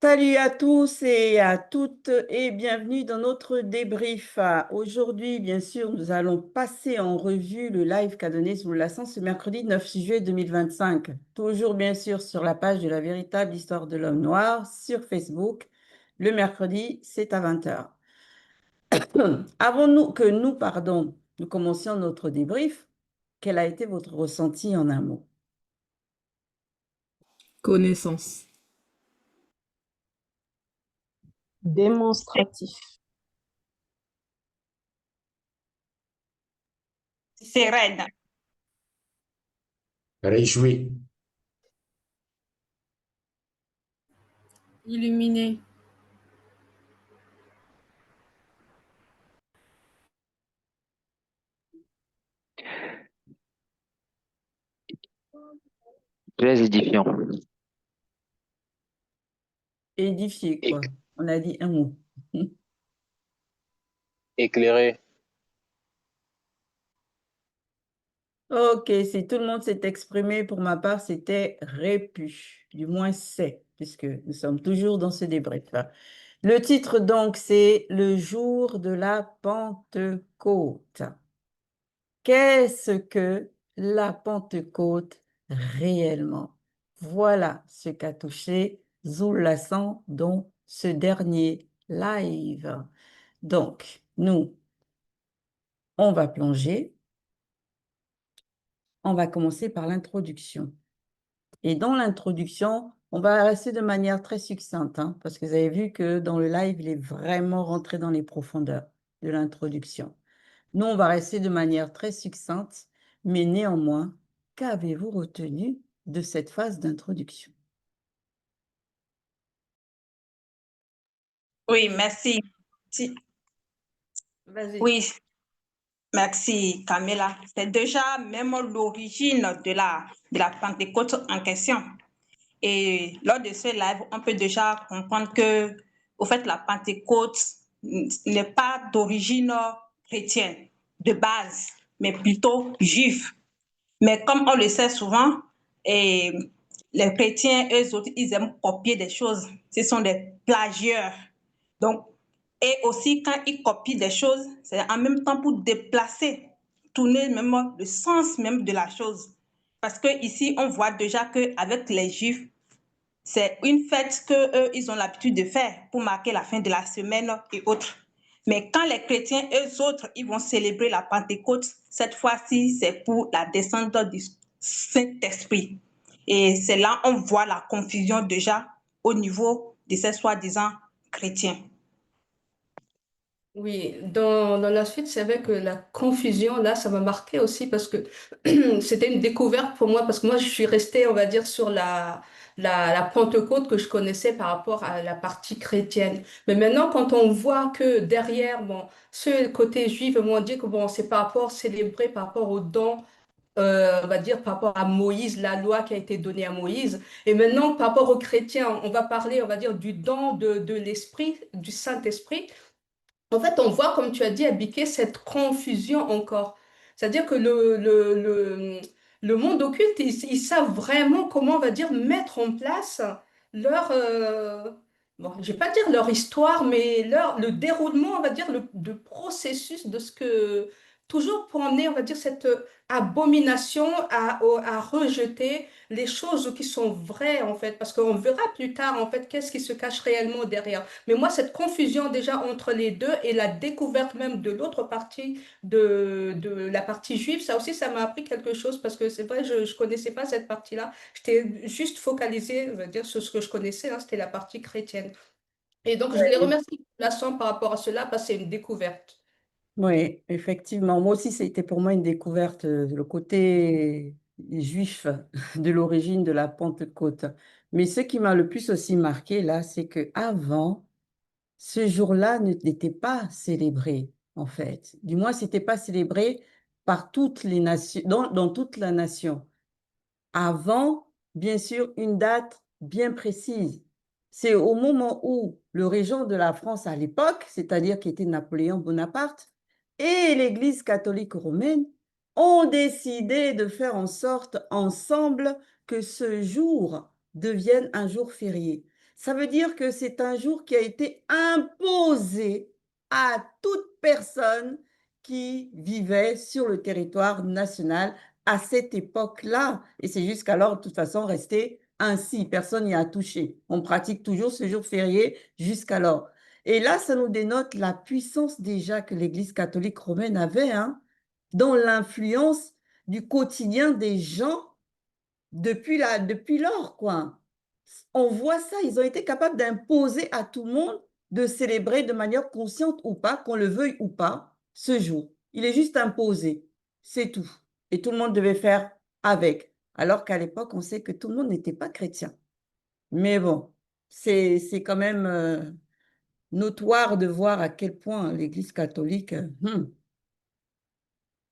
Salut à tous et à toutes et bienvenue dans notre débrief. Aujourd'hui, bien sûr, nous allons passer en revue le live qu'a donné Zoulassan ce mercredi 9 juillet 2025. Toujours bien sûr sur la page de la véritable histoire de l'homme noir sur Facebook. Le mercredi, c'est à 20 heures. Avant nous commencions notre débrief, quel a été votre ressenti en un mot? Connaissance. Démonstratif. Sereine. Réjoui. Illuminé. Très édifiant. Édifié, quoi. On a dit un mot. Éclairé. Ok, si tout le monde s'est exprimé, pour ma part, c'était répu. Du moins, c'est, puisque nous sommes toujours dans ce débrief. Le titre, donc, c'est Le jour de la Pentecôte. Qu'est-ce que la Pentecôte réellement? Voilà ce qu'a touché Zoulassan dans ce dernier live. Donc, nous, on va plonger. On va commencer par l'introduction. Et dans l'introduction, on va rester de manière très succincte, hein, parce que vous avez vu que dans le live, il est vraiment rentré dans les profondeurs de l'introduction. Nous, on va rester de manière très succincte, mais néanmoins, qu'avez-vous retenu de cette phase d'introduction? Oui, merci. Vas-y. Oui, merci Camilla. C'est déjà même l'origine de la Pentecôte en question. Et lors de ce live, on peut déjà comprendre que, au fait, la Pentecôte n'est pas d'origine chrétienne de base, mais plutôt juive. Mais comme on le sait souvent, et les chrétiens, eux autres, ils aiment copier des choses. Ce sont des plagieurs. Donc, et aussi, quand ils copient des choses, c'est en même temps pour déplacer, tourner même le sens même de la chose. Parce que ici, on voit déjà qu'avec les Juifs, c'est une fête qu'eux, ils ont l'habitude de faire pour marquer la fin de la semaine et autres. Mais quand les chrétiens, eux autres, ils vont célébrer la Pentecôte, cette fois-ci, c'est pour la descente du Saint-Esprit. Et c'est là on voit la confusion déjà au niveau de ces soi-disant chrétiens. Oui, dans la suite, c'est vrai que la confusion, là, ça m'a marqué aussi parce que c'était une découverte pour moi, parce que moi, je suis restée, on va dire, sur la Pentecôte que je connaissais par rapport à la partie chrétienne. Mais maintenant, quand on voit que derrière, bon, ce côté juif, on dit que bon, c'est par rapport célébré par rapport au don, on va dire, par rapport à Moïse, la loi qui a été donnée à Moïse. Et maintenant, par rapport aux chrétiens, on va parler, on va dire, du don de l'Esprit, du Saint-Esprit. En fait, on voit, comme tu as dit, Abiké, cette confusion encore. C'est-à-dire que le monde occulte, ils savent vraiment comment, on va dire, mettre en place leur, bon, je vais pas dire leur histoire, mais le déroulement, on va dire, le processus de ce que, toujours pour emmener, on va dire, cette abomination à rejeter les choses qui sont vraies, en fait, parce qu'on verra plus tard, en fait, qu'est-ce qui se cache réellement derrière. Mais moi, cette confusion déjà entre les deux et la découverte même de l'autre partie, de la partie juive, ça aussi, ça m'a appris quelque chose parce que c'est vrai, je ne connaissais pas cette partie-là. J'étais juste focalisée, on va dire, sur ce que je connaissais, hein, c'était la partie chrétienne. Et donc, je voulais remercier Vincent par rapport à cela parce que c'est une découverte. Oui, effectivement. Moi aussi, c'était pour moi une découverte, le côté juif de l'origine de la Pentecôte. Mais ce qui m'a le plus aussi marqué là, c'est que avant, ce jour-là n'était pas célébré, en fait. Du moins, c'était pas célébré par toutes les nations, dans toute la nation avant, bien sûr, une date bien précise. C'est au moment où le régent de la France à l'époque, c'est-à-dire qui était Napoléon Bonaparte, et l'Église catholique romaine ont décidé de faire en sorte ensemble que ce jour devienne un jour férié. Ça veut dire que c'est un jour qui a été imposé à toute personne qui vivait sur le territoire national à cette époque-là. Et c'est jusqu'alors, de toute façon, resté ainsi. Personne n'y a touché. On pratique toujours ce jour férié jusqu'alors. Et là, ça nous dénote la puissance déjà que l'Église catholique romaine avait, hein, dans l'influence du quotidien des gens depuis lors, quoi. On voit ça, ils ont été capables d'imposer à tout le monde de célébrer de manière consciente ou pas, qu'on le veuille ou pas, ce jour. Il est juste imposé, c'est tout. Et tout le monde devait faire avec. Alors qu'à l'époque, on sait que tout le monde n'était pas chrétien. Mais bon, c'est quand même notoire de voir à quel point l'Église catholique,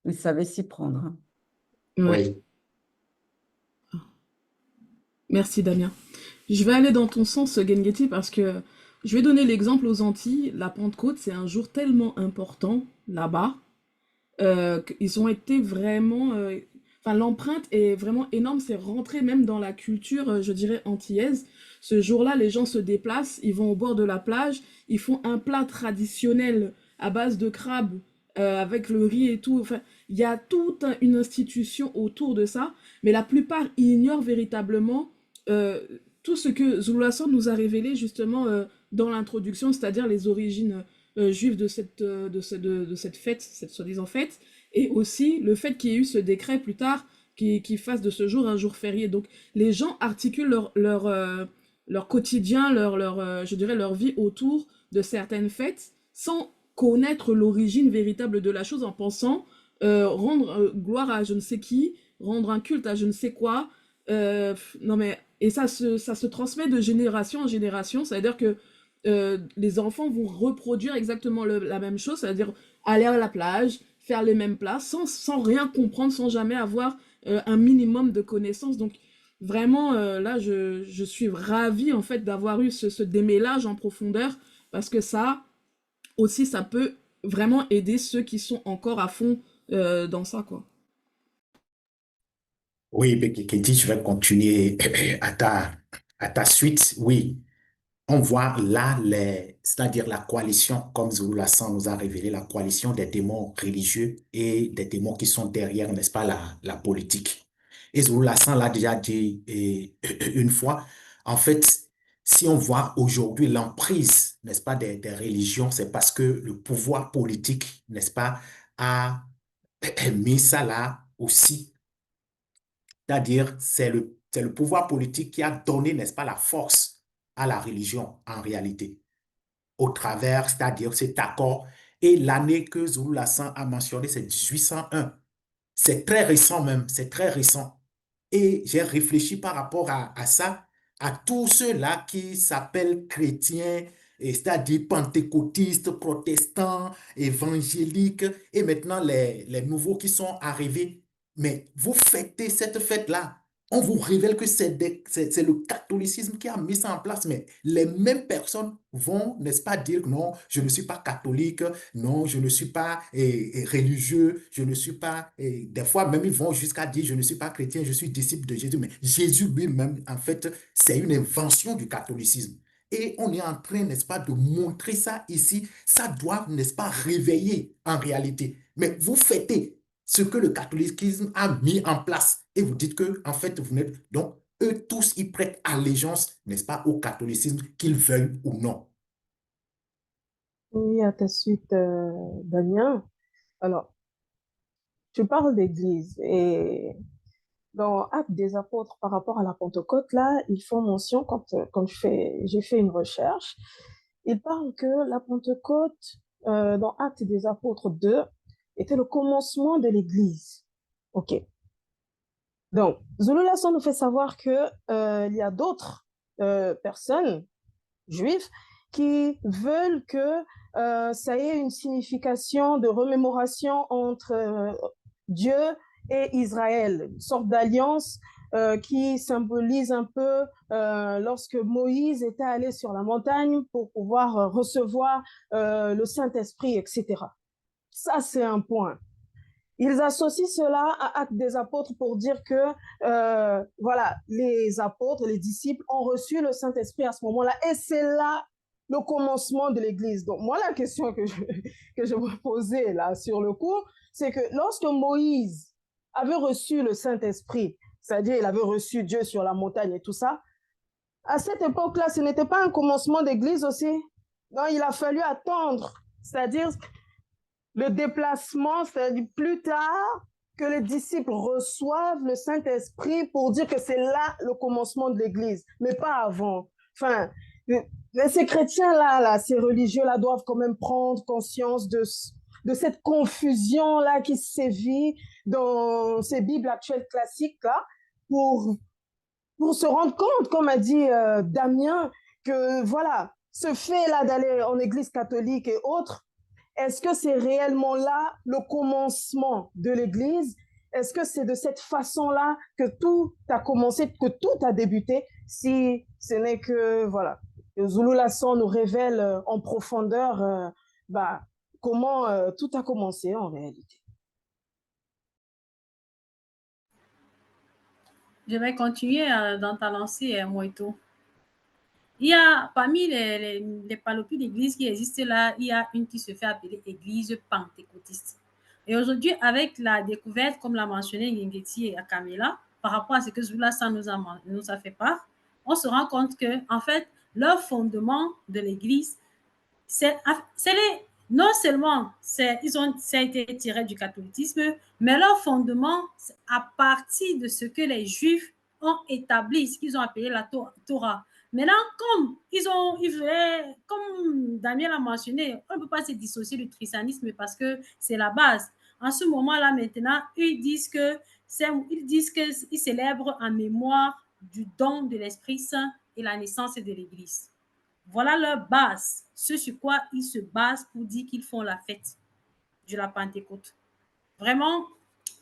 il savait s'y prendre, hein. Ouais. Oui. Merci Damien. Je vais aller dans ton sens, Gengeti, parce que je vais donner l'exemple aux Antilles. La Pentecôte, c'est un jour tellement important là-bas. Qu'ils ont été vraiment... Enfin, l'empreinte est vraiment énorme. C'est rentré même dans la culture, je dirais, antillaise. Ce jour-là, les gens se déplacent, ils vont au bord de la plage, ils font un plat traditionnel à base de crabe, avec le riz et tout. Enfin, il y a toute une institution autour de ça, mais la plupart ignorent véritablement euh, tout ce que Zuluassan nous a révélé justement dans l'introduction, c'est-à-dire les origines juives de cette fête, cette soi-disant fête, et aussi le fait qu'il y ait eu ce décret plus tard qui fasse de ce jour un jour férié. Donc les gens articulent leur quotidien, je dirais leur vie autour de certaines fêtes sans connaître l'origine véritable de la chose en pensant rendre gloire à je ne sais qui, rendre un culte à je ne sais quoi. Non mais, et ça se transmet de génération en génération, c'est-à-dire que les enfants vont reproduire exactement la même chose, c'est-à-dire aller à la plage, faire les mêmes plats, sans rien comprendre, sans jamais avoir un minimum de connaissances. Donc vraiment, là, je suis ravie en fait d'avoir eu ce démêlage en profondeur, parce que ça aussi, ça peut vraiment aider ceux qui sont encore à fond dans ça, quoi. Oui, Betty, je vais continuer à ta suite. Oui, on voit là, c'est-à-dire la coalition, comme Zulu Lassan nous a révélé, la coalition des démons religieux et des démons qui sont derrière, n'est-ce pas, la politique. Et Zulu Lassan l'a déjà dit une fois. En fait, si on voit aujourd'hui l'emprise, n'est-ce pas, des religions, c'est parce que le pouvoir politique, n'est-ce pas, a mis ça là aussi. C'est-à-dire, c'est le pouvoir politique qui a donné, n'est-ce pas, la force à la religion en réalité, au travers, c'est-à-dire cet accord. Et l'année que Zulu Lassan a mentionné, c'est 1801. C'est très récent même, c'est très récent. Et j'ai réfléchi par rapport à ça, à tous ceux-là qui s'appellent chrétiens, c'est-à-dire pentecôtistes, protestants, évangéliques, et maintenant les nouveaux qui sont arrivés. Mais vous fêtez cette fête-là. On vous révèle que c'est le catholicisme qui a mis ça en place, mais les mêmes personnes vont, n'est-ce pas, dire non, je ne suis pas catholique, non, je ne suis pas religieux, je ne suis pas, des fois même ils vont jusqu'à dire, je ne suis pas chrétien, je suis disciple de Jésus, mais Jésus lui-même, en fait, c'est une invention du catholicisme. Et on est en train, n'est-ce pas, de montrer ça ici. Ça doit, n'est-ce pas, réveiller en réalité. Mais vous fêtez ce que le catholicisme a mis en place et vous dites que, en fait, vous n'êtes donc eux tous, ils prêtent allégeance, n'est-ce pas, au catholicisme, qu'ils veuillent ou non. Oui, à ta suite, Damien. Alors, tu parles d'église et dans Actes des Apôtres par rapport à la Pentecôte, là, ils font mention, quand j'ai fait une recherche, ils parlent que la Pentecôte, dans Actes des Apôtres 2, était le commencement de l'église. OK. Donc, Zulu Lasson nous fait savoir que il y a d'autres personnes juifs qui veulent que ça ait une signification de remémoration entre Dieu et Israël, une sorte d'alliance qui symbolise un peu lorsque Moïse était allé sur la montagne pour pouvoir recevoir le Saint-Esprit, etc. Ça, c'est un point. Ils associent cela à Actes des Apôtres pour dire que, voilà, les apôtres, les disciples ont reçu le Saint-Esprit à ce moment-là. Et c'est là le commencement de l'Église. Donc, moi, la question que je me posais là sur le coup, c'est que lorsque Moïse avait reçu le Saint-Esprit, c'est-à-dire il avait reçu Dieu sur la montagne et tout ça, à cette époque-là, ce n'était pas un commencement d'église aussi. Non, il a fallu attendre, c'est-à-dire le déplacement, c'est-à-dire plus tard que les disciples reçoivent le Saint-Esprit pour dire que c'est là le commencement de l'église, mais pas avant. Enfin, ces chrétiens-là, ces religieux-là doivent quand même prendre conscience de cette confusion-là qui sévit dans ces Bibles actuelles classiques-là pour se rendre compte, comme a dit Damien, que voilà, ce fait-là d'aller en église catholique et autres, est-ce que c'est réellement là le commencement de l'église? Est-ce que c'est de cette façon-là que tout a commencé, que tout a débuté? Si ce n'est que, voilà, Zulu Lasson nous révèle en profondeur bah, comment tout a commencé en réalité. Je vais continuer dans ta lancée, Moïto. Il y a parmi les palopies d'église qui existent là, il y a une qui se fait appeler église pentecôtiste. Et aujourd'hui, avec la découverte, comme l'a mentionné Ngengeti et Akamela, par rapport à ce que Zula San nous a fait part, on se rend compte que, en fait, leur fondement de l'église, non seulement ça a été tiré du catholicisme, mais leur fondement, c'est à partir de ce que les Juifs ont établi, ce qu'ils ont appelé la Torah. Maintenant, comme Daniel a mentionné, on ne peut pas se dissocier du christianisme parce que c'est la base. En ce moment-là, maintenant, ils disent qu'ils célèbrent en mémoire du don de l'Esprit Saint et la naissance de l'Église. Voilà leur base, ce sur quoi ils se basent pour dire qu'ils font la fête de la Pentecôte. Vraiment,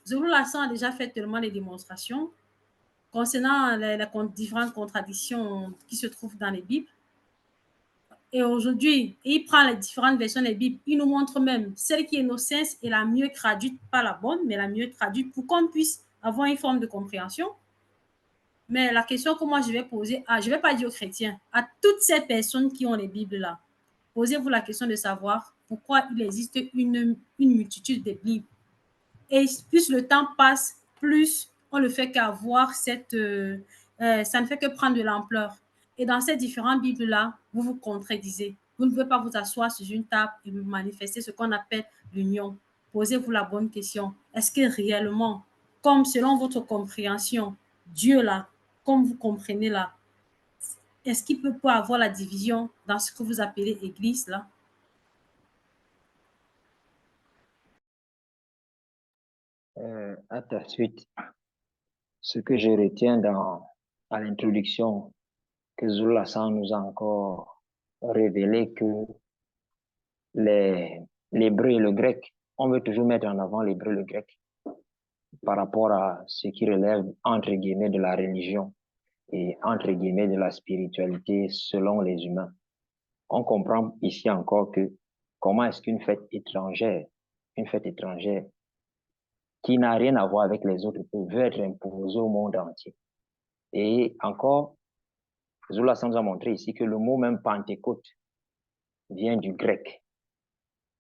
Zulu Lasson a déjà fait tellement de démonstrations concernant les différentes contradictions qui se trouvent dans les Bibles. Et aujourd'hui, il prend les différentes versions des Bibles. Il nous montre même celle qui est nos sens et la mieux traduite, pas la bonne, mais la mieux traduite pour qu'on puisse avoir une forme de compréhension. Mais la question que moi je vais poser, je ne vais pas dire aux chrétiens, à toutes ces personnes qui ont les Bibles là, posez-vous la question de savoir pourquoi il existe une multitude de Bibles. Et plus le temps passe, plus on ne fait qu'avoir ça ne fait que prendre de l'ampleur. Et dans ces différentes Bibles-là, vous vous contredisez. Vous ne pouvez pas vous asseoir sur une table et manifester ce qu'on appelle l'union. Posez-vous la bonne question. Est-ce que réellement, comme selon votre compréhension, Dieu là, comme vous comprenez là, est-ce qu'il peut pas avoir la division dans ce que vous appelez Église là? À ta suite, ce que je retiens à l'introduction, que Zulu Lasson nous a encore révélé que l'hébreu et le grec, on veut toujours mettre en avant l'hébreu et le grec par rapport à ce qui relève, entre guillemets, de la religion et, entre guillemets, de la spiritualité selon les humains. On comprend ici encore que comment est-ce qu'une fête étrangère qui n'a rien à voir avec les autres veut être imposée au monde entier. Et encore, Zulu Lasson nous a montré ici que le mot même Pentecôte vient du grec.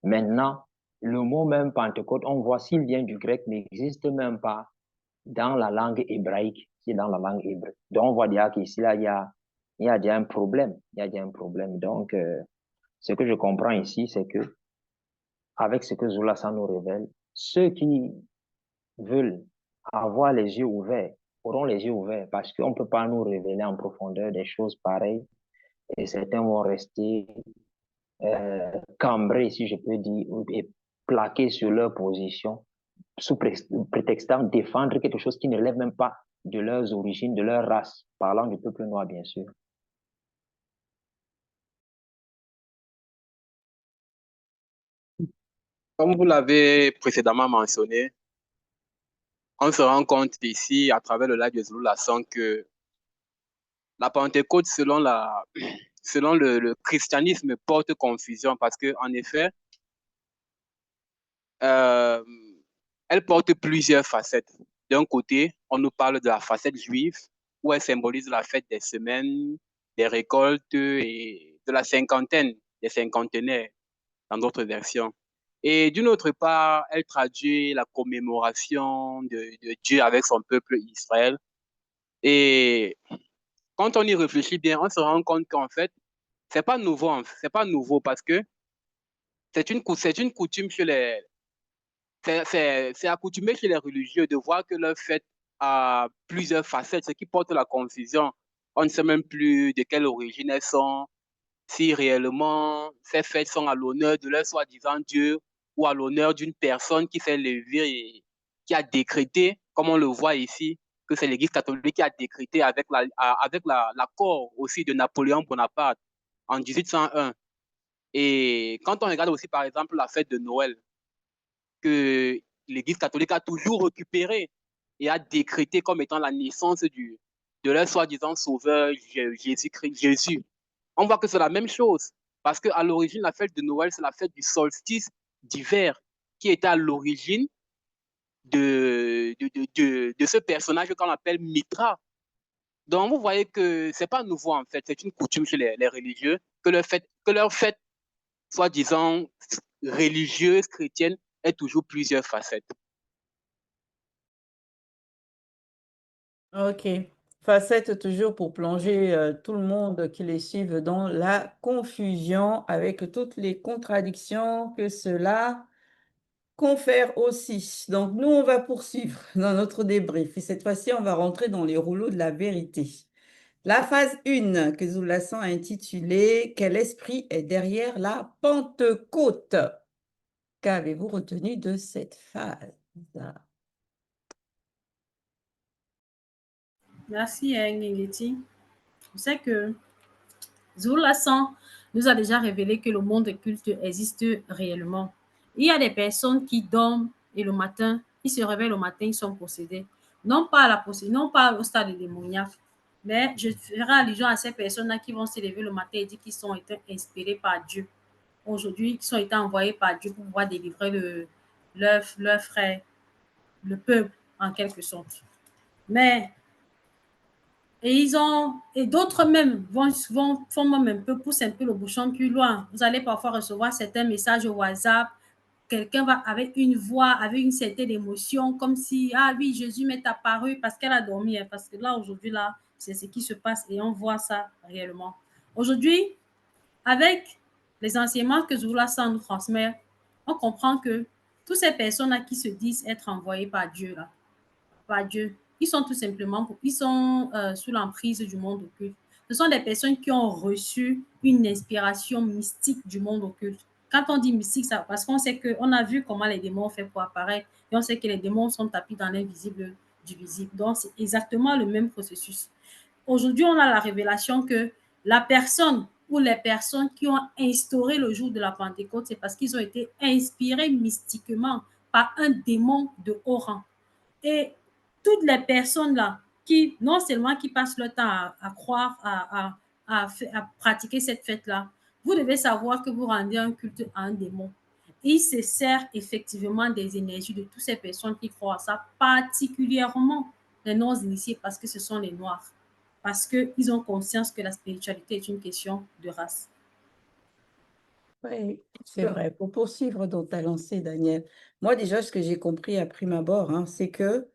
Maintenant, le mot même Pentecôte, on voit s'il vient du grec, n'existe même pas dans la langue hébraïque, qui est dans la langue hébreu. Donc, on voit déjà qu'ici, là, il y a déjà un problème. Il y a déjà un problème. Donc, ce que je comprends ici, c'est que, avec ce que Zulu Lasson nous révèle, ceux qui veulent avoir les yeux ouverts auront les yeux ouverts parce qu'on ne peut pas nous révéler en profondeur des choses pareilles et certains vont rester cambrés, si je peux dire, et plaqués sur leur position sous prétextant défendre quelque chose qui ne relève même pas de leurs origines, de leur race, parlant du peuple noir, bien sûr. Comme vous l'avez précédemment mentionné, on se rend compte ici, à travers le live de Zulu Lasson, que la Pentecôte, selon le christianisme, porte confusion parce que, en effet, elle porte plusieurs facettes. D'un côté, on nous parle de la facette juive, où elle symbolise la fête des semaines, des récoltes et de la cinquantaine, des cinquantenaires dans d'autres versions. Et d'une autre part, elle traduit la commémoration de Dieu avec son peuple Israël. Et quand on y réfléchit bien, on se rend compte qu'en fait, c'est pas nouveau parce que c'est une coutume chez les, c'est accoutumé chez les religieux de voir que leur fête a plusieurs facettes, ce qui porte la confusion. On ne sait même plus de quelle origine elles sont, si réellement ces fêtes sont à l'honneur de leur soi-disant Dieu ou à l'honneur d'une personne qui s'est levée et qui a décrété, comme on le voit ici, que c'est l'Église catholique qui a décrété avec l'accord aussi de Napoléon Bonaparte en 1801. Et quand on regarde aussi, par exemple, la fête de Noël, que l'Église catholique a toujours récupéré et a décrété comme étant la naissance de leur soi-disant sauveur Jésus-Christ, Jésus. On voit que c'est la même chose. Parce qu'à l'origine, la fête de Noël, c'est la fête du solstice d'hiver qui était à l'origine de ce personnage qu'on appelle Mitra. Donc, vous voyez que c'est pas nouveau, en fait. C'est une coutume chez les religieux que leur fête soi-disant religieuse, chrétienne, ait toujours plusieurs facettes. Ok. Facette toujours pour plonger tout le monde qui les suive dans la confusion avec toutes les contradictions que cela confère aussi. Donc, nous, on va poursuivre dans notre débrief. Et cette fois-ci, on va rentrer dans les rouleaux de la vérité. La phase 1 que Zoulasan a intitulée « Quel esprit est derrière la Pentecôte ?» Qu'avez-vous retenu de cette phase? Merci, Ngengeti. On sait que Zoulasan nous a déjà révélé que le monde culte existe réellement. Il y a des personnes qui dorment et le matin, ils se réveillent le matin, ils sont possédés. Non pas à la possédation, non pas au stade démoniaque, mais je ferai allusion à ces personnes-là qui vont se lever le matin et dire qu'ils sont été inspirés par Dieu. Aujourd'hui, qui sont été envoyés par Dieu pour pouvoir délivrer leur frère, le peuple, en quelque sorte. Mais et d'autres même font même un peu, poussent un peu le bouchon plus loin. Vous allez parfois recevoir certains messages au WhatsApp. Quelqu'un va avec une voix, avec une certaine émotion, comme si, ah oui, Jésus m'est apparu parce qu'elle a dormi. Parce que là, aujourd'hui, là, c'est ce qui se passe et on voit ça réellement. Aujourd'hui, avec les enseignements que Zoulasan nous transmet, on comprend que toutes ces personnes-là qui se disent être envoyées par Dieu, là, par Dieu, ils sont tout simplement, ils sont sous l'emprise du monde occulte. Ce sont des personnes qui ont reçu une inspiration mystique du monde occulte. Quand on dit mystique, ça parce qu'on sait qu'on a vu comment les démons ont fait pour apparaître et on sait que les démons sont tapis dans l'invisible du visible. Donc, c'est exactement le même processus. Aujourd'hui, on a la révélation que la personne ou les personnes qui ont instauré le jour de la Pentecôte, c'est parce qu'ils ont été inspirés mystiquement par un démon de haut rang. Et toutes les personnes là qui, non seulement qui passent leur temps à croire, à pratiquer cette fête-là, vous devez savoir que vous rendez un culte à un démon. Il se sert effectivement des énergies de toutes ces personnes qui croient à ça, particulièrement les non-initiés, parce que ce sont les noirs. Parce qu'ils ont conscience que la spiritualité est une question de race. Oui, c'est vrai. Pour poursuivre dans ta lancée, Daniel, moi déjà, ce que j'ai compris à prime abord, hein, c'est que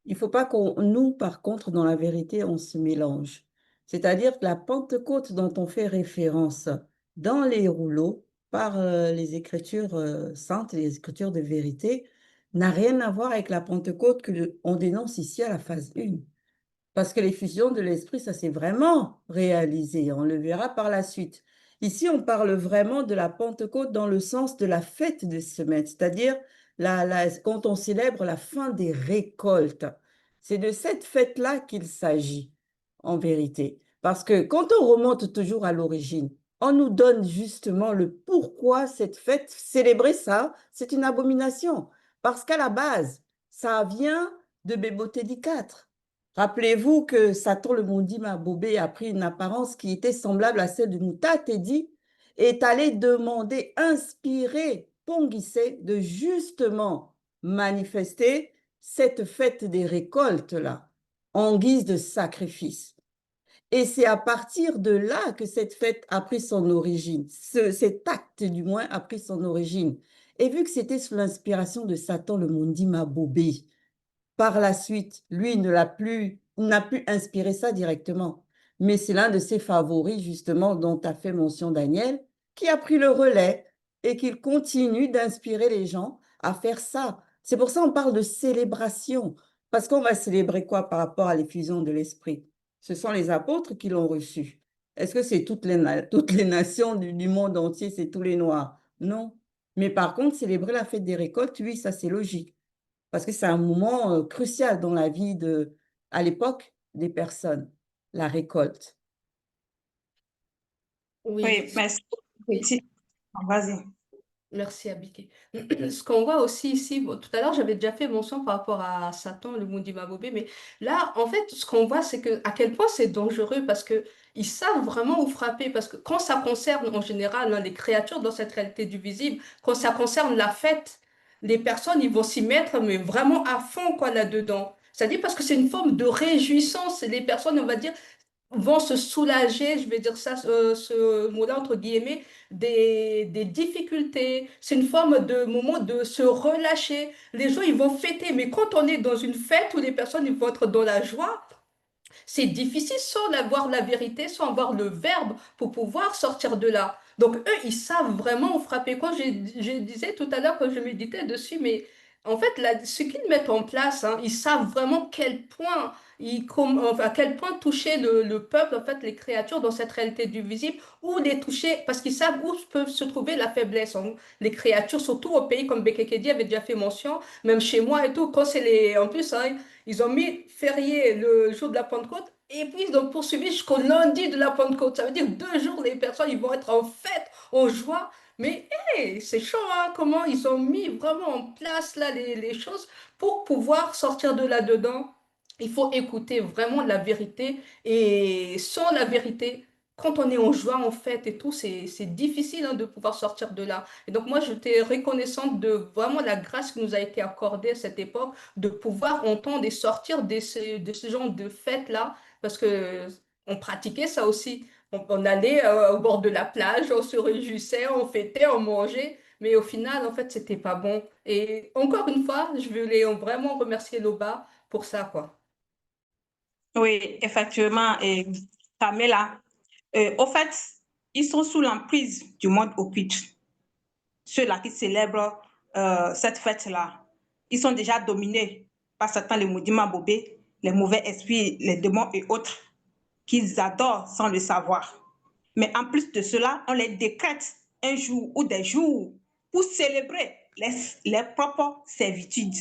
il ne faut pas nous, par contre, dans la vérité, on se mélange. C'est-à-dire que la Pentecôte dont on fait référence dans les rouleaux par les Écritures saintes, les Écritures de vérité, n'a rien à voir avec la Pentecôte qu'on dénonce ici à la phase 1. Parce que l'effusion de l'Esprit, ça s'est vraiment réalisé. On le verra par la suite. Ici, on parle vraiment de la Pentecôte dans le sens de la fête de semaine, c'est-à-dire quand on célèbre la fin des récoltes. C'est de cette fête-là qu'il s'agit, en vérité. Parce que quand on remonte toujours à l'origine, on nous donne justement le pourquoi cette fête, célébrer ça, c'est une abomination. Parce qu'à la base, ça vient de Bébotedi 4. Rappelez-vous que Satan le maudit Mabobé a pris une apparence qui était semblable à celle de Moutatedi et est allé demander, inspirer Ponguissé de justement manifester cette fête des récoltes-là en guise de sacrifice. Et c'est à partir de là que cette fête a pris son origine, cet acte du moins a pris son origine. Et vu que c'était sous l'inspiration de Satan, le Mondi Mabobé, par la suite, lui n'a plus inspiré ça directement. Mais c'est l'un de ses favoris, justement, dont a fait mention Daniel, qui a pris le relais et qu'il continue d'inspirer les gens à faire ça. C'est pour ça qu'on parle de célébration. Parce qu'on va célébrer quoi par rapport à l'effusion de l'Esprit? Ce sont les apôtres qui l'ont reçu. Est-ce que c'est toutes les nations du monde entier, c'est tous les Noirs? Non. Mais par contre, célébrer la fête des récoltes, oui, ça c'est logique parce que c'est un moment crucial dans la vie à l'époque des personnes, la récolte. Oui, Oui, merci. Vas-y. merci Abike. Ce qu'on voit aussi ici, bon, tout à l'heure j'avais déjà fait mention par rapport à Satan, le Mundi Mabobé, mais là en fait ce qu'on voit c'est que à quel point c'est dangereux parce que ils savent vraiment où frapper parce que quand ça concerne en général les créatures dans cette réalité du visible, quand ça concerne la fête, les personnes ils vont s'y mettre mais vraiment à fond quoi là-dedans. C'est-à-dire parce que c'est une forme de réjouissance et les personnes on va dire vont se soulager, je vais dire ça, ce mot-là entre guillemets, des difficultés. C'est une forme de moment de se relâcher. Les gens, ils vont fêter, mais quand on est dans une fête où les personnes ils vont être dans la joie, c'est difficile sans avoir la vérité, sans avoir le verbe pour pouvoir sortir de là. Donc eux, ils savent vraiment où frapper. Quand je disais tout à l'heure, quand je méditais dessus, mais en fait, là, ce qu'ils mettent en place, hein, ils savent vraiment quel point, enfin, à quel point toucher le peuple, en fait, les créatures dans cette réalité du visible, ou les toucher, parce qu'ils savent où peut se trouver la faiblesse. Hein. Les créatures, surtout au pays, comme Bekekedi avait déjà fait mention, même chez moi et tout, quand c'est les... En plus, hein, ils ont mis férié le jour de la Pentecôte et puis ils ont poursuivi jusqu'au lundi de la Pentecôte. Ça veut dire 2 jours, les personnes ils vont être en fête, en joie. Mais hey, c'est chaud, hein, comment ils ont mis vraiment en place là les choses pour pouvoir sortir de là-dedans. Il faut écouter vraiment la vérité et sans la vérité, quand on est en joie, en fête et tout, c'est difficile hein, de pouvoir sortir de là. Et donc moi, j'étais reconnaissante de vraiment la grâce qui nous a été accordée à cette époque de pouvoir entendre et sortir de ce genre de fêtes-là, parce que on pratiquait ça aussi. On allait au bord de la plage, on se réjouissait, on fêtait, on mangeait, mais au final, en fait, c'était pas bon. Et encore une fois, je voulais vraiment remercier Loba pour ça, quoi. Oui, effectivement, et Pamela, au fait, ils sont sous l'emprise du monde occulte. Ceux-là qui célèbrent cette fête-là, ils sont déjà dominés par Satan, les Moudima Bobé, les mauvais esprits, les démons et autres, qu'ils adorent sans le savoir. Mais en plus de cela, on les décrète un jour ou des jours pour célébrer les propres servitudes.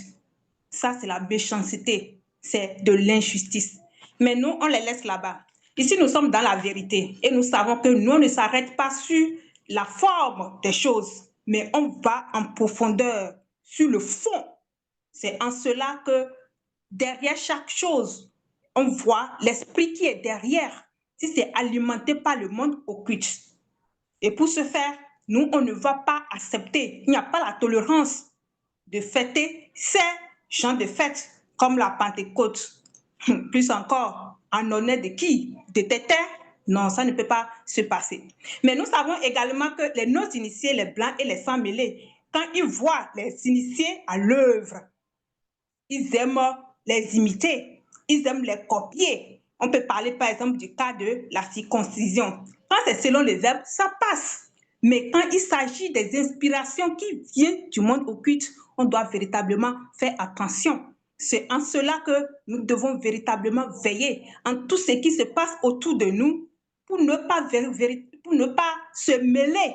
Ça, c'est la méchanceté, c'est de l'injustice. Mais nous, on les laisse là-bas. Ici, nous sommes dans la vérité et nous savons que nous ne s'arrête pas sur la forme des choses, mais on va en profondeur sur le fond. C'est en cela que derrière chaque chose, on voit l'esprit qui est derrière, si c'est alimenté par le monde occulte. Et pour ce faire, nous, on ne va pas accepter, il n'y a pas la tolérance de fêter ces genre de fêtes comme la Pentecôte. Plus encore, en honneur de qui? De tes terres? Non, ça ne peut pas se passer. Mais nous savons également que les non-initiés, les blancs et les sans-mêlés, quand ils voient les initiés à l'œuvre, ils aiment les imiter, ils aiment les copier. On peut parler par exemple du cas de la circoncision. Quand c'est selon les herbes, ça passe. Mais quand il s'agit des inspirations qui viennent du monde occulte, on doit véritablement faire attention. C'est en cela que nous devons véritablement veiller en tout ce qui se passe autour de nous pour ne pas se mêler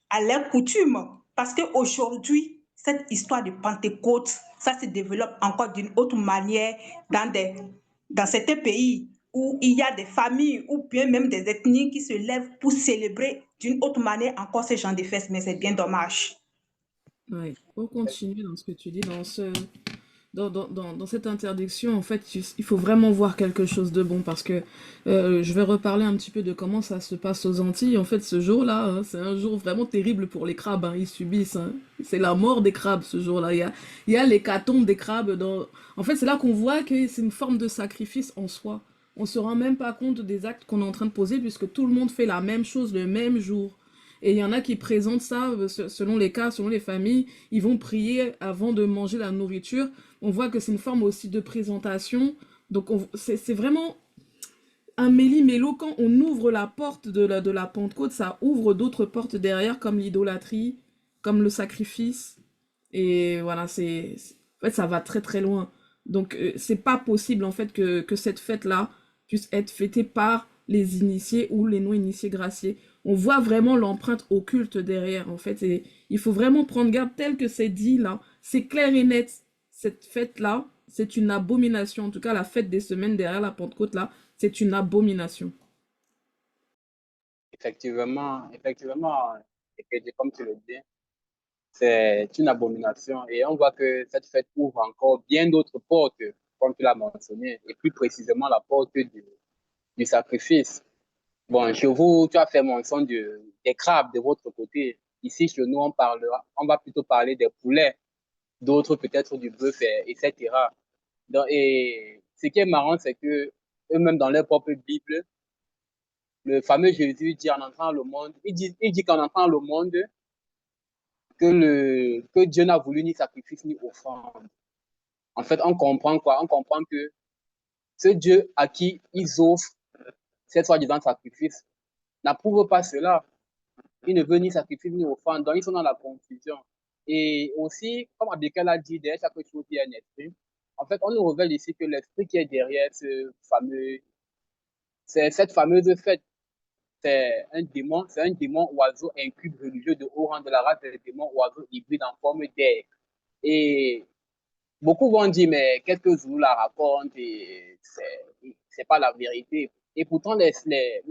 à leurs coutumes. Parce qu'aujourd'hui, cette histoire de Pentecôte, ça se développe encore d'une autre manière dans certains pays où il y a des familles ou bien même des ethnies qui se lèvent pour célébrer d'une autre manière encore ce genre de fêtes, mais c'est bien dommage. Ouais, pour continuer dans ce que tu dis, dans cette interdiction, en fait, il faut vraiment voir quelque chose de bon parce que je vais reparler un petit peu de comment ça se passe aux Antilles. En fait, ce jour-là, hein, c'est un jour vraiment terrible pour les crabes. Hein, ils subissent. Hein. C'est la mort des crabes ce jour-là. Il y a l'hécatombe des crabes. En fait, c'est là qu'on voit que c'est une forme de sacrifice en soi. On se rend même pas compte des actes qu'on est en train de poser puisque tout le monde fait la même chose le même jour. Et il y en a qui présentent ça, selon les cas, selon les familles, ils vont prier avant de manger la nourriture. On voit que c'est une forme aussi de présentation. Donc c'est vraiment un méli-mélo. Quand on ouvre la porte de la Pentecôte, ça ouvre d'autres portes derrière, comme l'idolâtrie, comme le sacrifice. Et voilà, en fait, ça va très très loin. Donc c'est pas possible en fait que cette fête-là puisse être fêtée par les initiés ou les non-initiés graciés. On voit vraiment l'empreinte occulte derrière en fait. Et il faut vraiment prendre garde tel que c'est dit là. C'est clair et net. Cette fête-là, c'est une abomination. En tout cas, la fête des semaines derrière la Pentecôte là, c'est une abomination. Effectivement, comme tu le dis, c'est une abomination. Et on voit que cette fête ouvre encore bien d'autres portes, comme tu l'as mentionné, et plus précisément la porte du sacrifice. Bon, chez vous, tu as fait mention des crabes de votre côté. Ici, chez nous, on va plutôt parler des poulets, d'autres peut-être du bœuf, etc. Et ce qui est marrant, c'est que eux-mêmes dans leur propre Bible, le fameux Jésus dit en entrant dans le monde, il dit qu'en entrant dans le monde, que Dieu n'a voulu ni sacrifice ni offrande. En fait, on comprend quoi? On comprend que ce Dieu à qui ils offrent cette soi-disant sacrifice n'approuve pas cela. Il ne veut ni sacrifice ni offrande, donc ils sont dans la confusion. Et aussi, comme Abdelkal a dit, derrière chaque chose, il y a un esprit. En fait, on nous révèle ici que l'esprit qui est derrière cette fameuse fête, c'est un démon oiseau incube religieux de haut rang de la race des démons oiseaux hybrides en forme d'aigle. Et beaucoup vont dire, mais qu'est-ce que Zulu la raconte et c'est pas la vérité. Et pourtant, les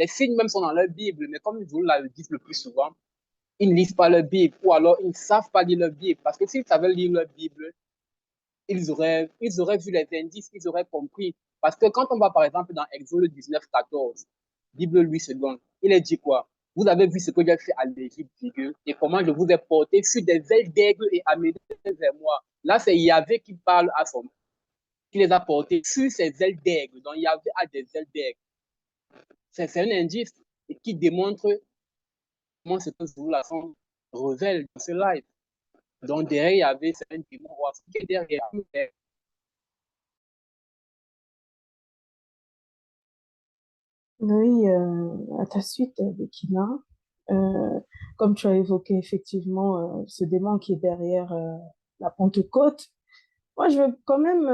signes même sont dans leur Bible, mais comme Zulu la dit le plus souvent, ils ne lisent pas leur Bible ou alors ils ne savent pas lire leur Bible. Parce que s'ils savaient lire leur Bible, ils auraient vu les indices, ils auraient compris. Parce que quand on va par exemple dans Exode 19-14, Bible Louis II, il est dit quoi? Vous avez vu ce que j'ai fait à l'Égypte, et comment je vous ai porté sur des ailes d'aigle et amené vers moi. Là, c'est Yahvé qui parle qui les a portés sur ces ailes d'aigle. Donc Yahvé a des ailes d'aigle. C'est un indice qui démontre comment ce que Zulu révèle dans ce live. Donc derrière Yahvé, c'est un démon qui est derrière. Oui, à ta suite, Bekina, euh, comme tu as évoqué effectivement ce démon qui est derrière la Pentecôte, moi je vais quand même,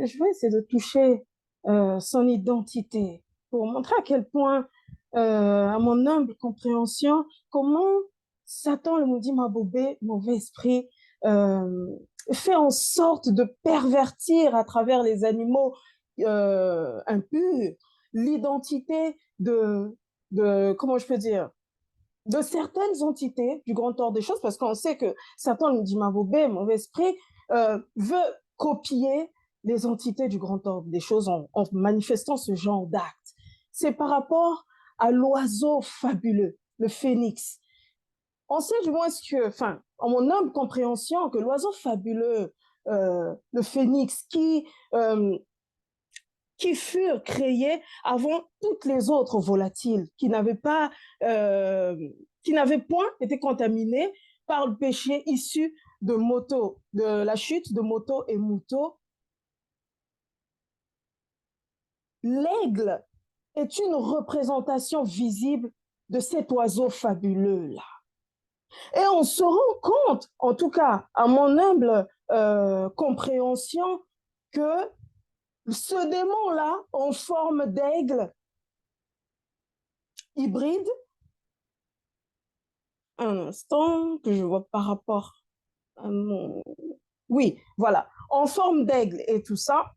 je vais essayer de toucher son identité pour montrer à quel point, à mon humble compréhension, comment Satan, le maudit Mabobé, mauvais esprit, euh, fait en sorte de pervertir à travers les animaux impurs l'identité comment je peux dire, de certaines entités du grand ordre des choses, parce qu'on sait que Satan, le dit Mabobé, mauvais esprit, veut copier les entités du grand ordre des choses en manifestant ce genre d'actes. C'est par rapport à l'oiseau fabuleux, le phénix. On sait du moins que, enfin, en mon humble compréhension, que l'oiseau fabuleux, le phénix, qui furent créés avant toutes les autres volatiles, qui n'avaient point été contaminés par le péché issu de la chute de Moto et Muto. L'aigle est une représentation visible de cet oiseau fabuleux-là. Et on se rend compte, en tout cas à mon humble compréhension, que ce démon-là, en forme d'aigle hybride, un instant que je vois par rapport à mon... Oui, voilà, en forme d'aigle et tout ça,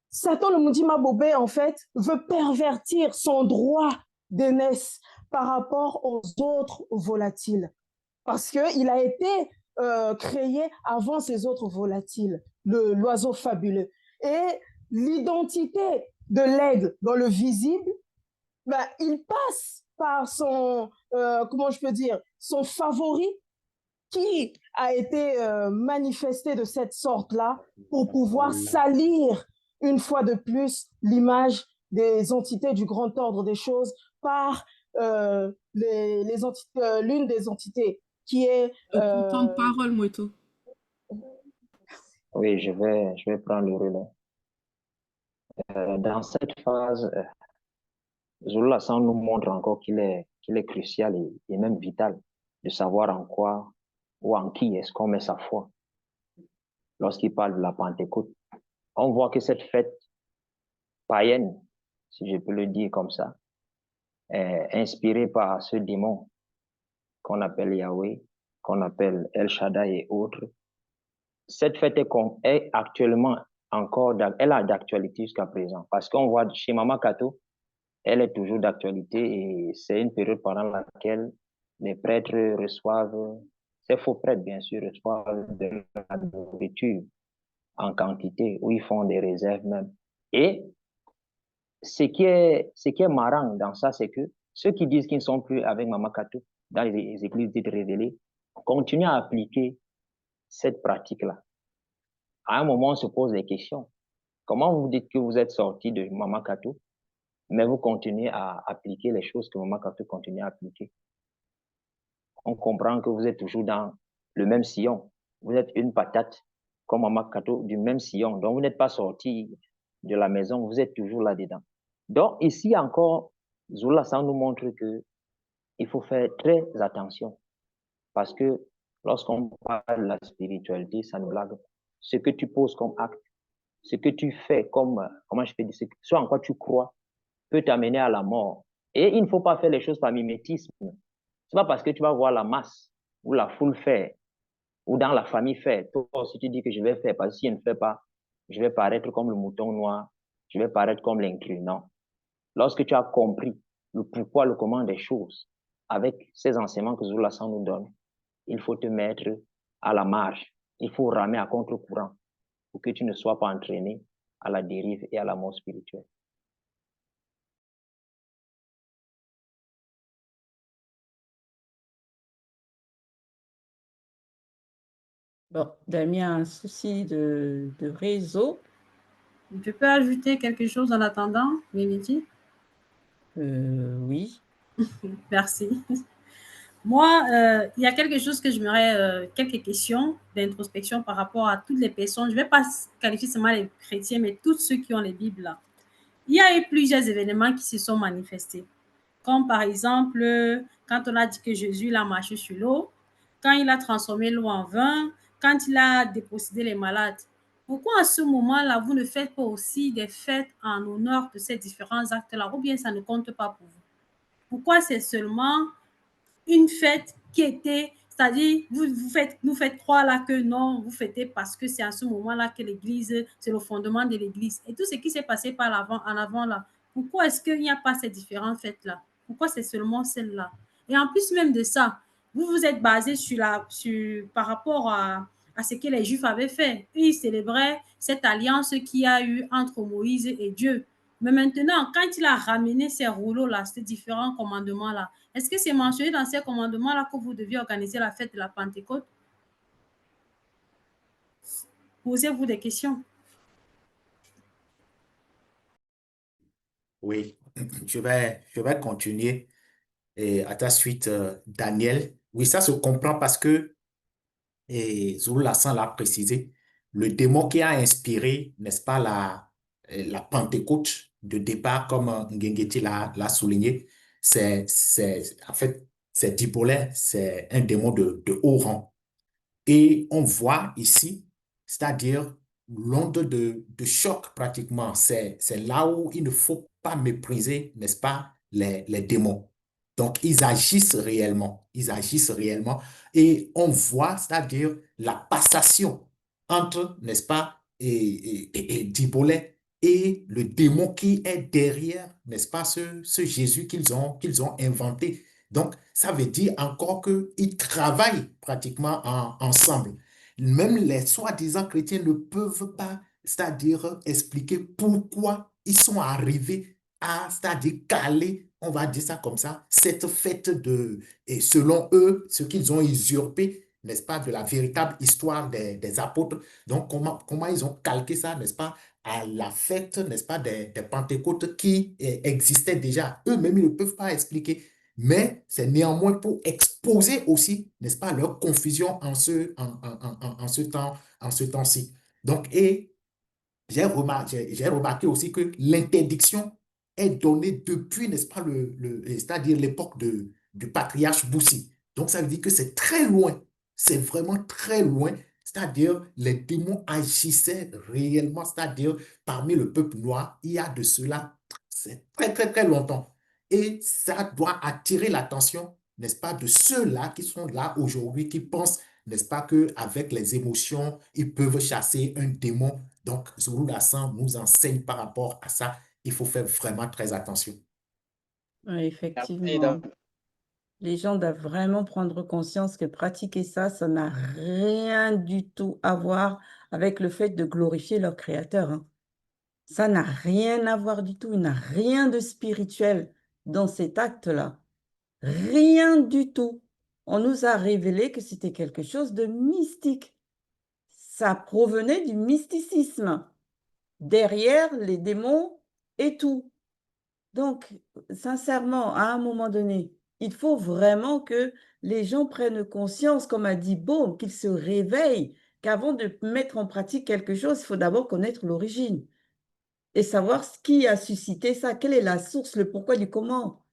Satan, le maudit Mabobé, en fait, veut pervertir son droit d'aînesse par rapport aux autres volatiles. Parce qu'il a été créé avant ces autres volatiles. l'oiseau fabuleux. Et l'identité de l'aigle dans le visible, ben, il passe par son, comment je peux dire, son favori qui a été manifesté de cette sorte-là pour pouvoir salir une fois de plus l'image des entités du grand ordre des choses par l'une des entités qui est... Ton temps de parole, Moito. Oui, je vais prendre le relais. Dans cette phase, Zulu Lassan nous montre encore qu'il est crucial et même vital de savoir en quoi ou en qui est-ce qu'on met sa foi. Lorsqu'il parle de la Pentecôte, on voit que cette fête païenne, si je peux le dire comme ça, est inspirée par ce démon qu'on appelle Yahweh, qu'on appelle El Shaddai et autres. Cette fête est actuellement encore, elle a d'actualité jusqu'à présent, parce qu'on voit chez Mama Kato, elle est toujours d'actualité et c'est une période pendant laquelle les prêtres reçoivent, ces faux prêtres bien sûr, reçoivent de la nourriture en quantité, où ils font des réserves même. Et ce qui est marrant dans ça, c'est que ceux qui disent qu'ils ne sont plus avec Mama Kato dans les églises dites révélées continuent à appliquer cette pratique-là. À un moment, on se pose des questions. Comment vous dites que vous êtes sorti de Mama Kato, mais vous continuez à appliquer les choses que Mama Kato continue à appliquer? On comprend que vous êtes toujours dans le même sillon. Vous êtes une patate, comme Mama Kato, du même sillon. Donc, vous n'êtes pas sorti de la maison, vous êtes toujours là-dedans. Donc, ici encore, Zulu Lassan nous montre que il faut faire très attention. Parce que lorsqu'on parle de la spiritualité, ça ne blague pas. Ce que tu poses comme acte, ce que tu fais comme, comment je peux dire, ce en quoi tu crois, peut t'amener à la mort. Et il ne faut pas faire les choses par mimétisme. C'est pas parce que tu vas voir la masse ou la foule faire, ou dans la famille faire. Toi aussi, tu dis que je vais faire, parce que si je ne fais pas, je vais paraître comme le mouton noir, je vais paraître comme l'inclus. Non. Lorsque tu as compris le pourquoi, le comment des choses, avec ces enseignements que Zulu Lassan nous donne, il faut te mettre à la marge. Il faut ramer à contre-courant pour que tu ne sois pas entraîné à la dérive et à la mort spirituelle. Bon, Damien a un souci de réseau. Je peux ajouter quelque chose en attendant, Mélodie? Oui. Merci. Moi, il y a quelque chose que j'aimerais, quelques questions d'introspection par rapport à toutes les personnes. Je ne vais pas qualifier seulement les chrétiens, mais tous ceux qui ont les Bibles là. Il y a eu plusieurs événements qui se sont manifestés. Comme par exemple, quand on a dit que Jésus a marché sur l'eau, quand il a transformé l'eau en vin, quand il a dépossédé les malades. Pourquoi à ce moment-là, vous ne faites pas aussi des fêtes en honneur de ces différents actes-là, ou bien ça ne compte pas pour vous? Pourquoi c'est seulement une fête qui était, c'est-à-dire, nous faites croire là que non, vous fêtez parce que c'est à ce moment-là que l'Église, c'est le fondement de l'Église. Et tout ce qui s'est passé par l'avant, en avant là, pourquoi est-ce qu'il n'y a pas ces différentes fêtes-là? Pourquoi c'est seulement celle-là? Et en plus même de ça, vous vous êtes basé par rapport à ce que les Juifs avaient fait. Ils célébraient cette alliance qu'il y a eu entre Moïse et Dieu. Mais maintenant, quand il a ramené ces rouleaux-là, ces différents commandements-là, est-ce que c'est mentionné dans ces commandements-là que vous deviez organiser la fête de la Pentecôte? Posez-vous des questions. Oui, je vais continuer et à ta suite, Daniel. Oui, ça se comprend parce que, et Zulu Lassan l'a précisé, le démon qui a inspiré, n'est-ce pas, la Pentecôte de départ, comme Ngengeti l'a souligné, en fait, c'est Dibolé, c'est un démon de haut rang. Et on voit ici, c'est-à-dire l'onde de choc pratiquement, c'est là où il ne faut pas mépriser, n'est-ce pas, les démons. Donc, ils agissent réellement et on voit, c'est-à-dire la passation entre, n'est-ce pas, et Dibolé et le démon qui est derrière, n'est-ce pas, ce Jésus qu'ils ont inventé. Donc, ça veut dire encore qu'ils travaillent pratiquement ensemble. même les soi-disant chrétiens ne peuvent pas, c'est-à-dire expliquer pourquoi ils sont arrivés à, c'est-à-dire caler, on va dire ça comme ça, cette fête et selon eux, ce qu'ils ont usurpé, n'est-ce pas, de la véritable histoire des apôtres. Donc, comment ils ont calqué ça, n'est-ce pas, à la fête, n'est-ce pas, des Pentecôtes qui existait déjà. Eux-mêmes, ils ne peuvent pas expliquer. Mais c'est néanmoins pour exposer aussi, n'est-ce pas, leur confusion en ce temps-ci. Donc, et j'ai remarqué aussi que l'interdiction est donnée depuis, n'est-ce pas, c'est-à-dire l'époque du patriarche Boussi. Donc, ça veut dire que c'est très loin, c'est vraiment très loin. C'est-à-dire, les démons agissaient réellement, c'est-à-dire, parmi le peuple noir, il y a de cela, c'est très, très, très longtemps. Et ça doit attirer l'attention, n'est-ce pas, de ceux-là qui sont là aujourd'hui, qui pensent, n'est-ce pas, qu'avec les émotions, ils peuvent chasser un démon. Donc, Zulu Lassan nous enseigne par rapport à ça. Il faut faire vraiment très attention. Ouais, Merci, effectivement. Les gens doivent vraiment prendre conscience que pratiquer ça n'a rien du tout à voir avec le fait de glorifier leur créateur, hein. Ça n'a rien à voir du tout. Il n'y a rien de spirituel dans cet acte-là. Rien du tout. On nous a révélé que c'était quelque chose de mystique. Ça provenait du mysticisme. Derrière les démons et tout. Donc, sincèrement, à un moment donné, il faut vraiment que les gens prennent conscience, comme a dit Baume, qu'ils se réveillent, qu'avant de mettre en pratique quelque chose, il faut d'abord connaître l'origine et savoir ce qui a suscité ça, quelle est la source, le pourquoi du comment.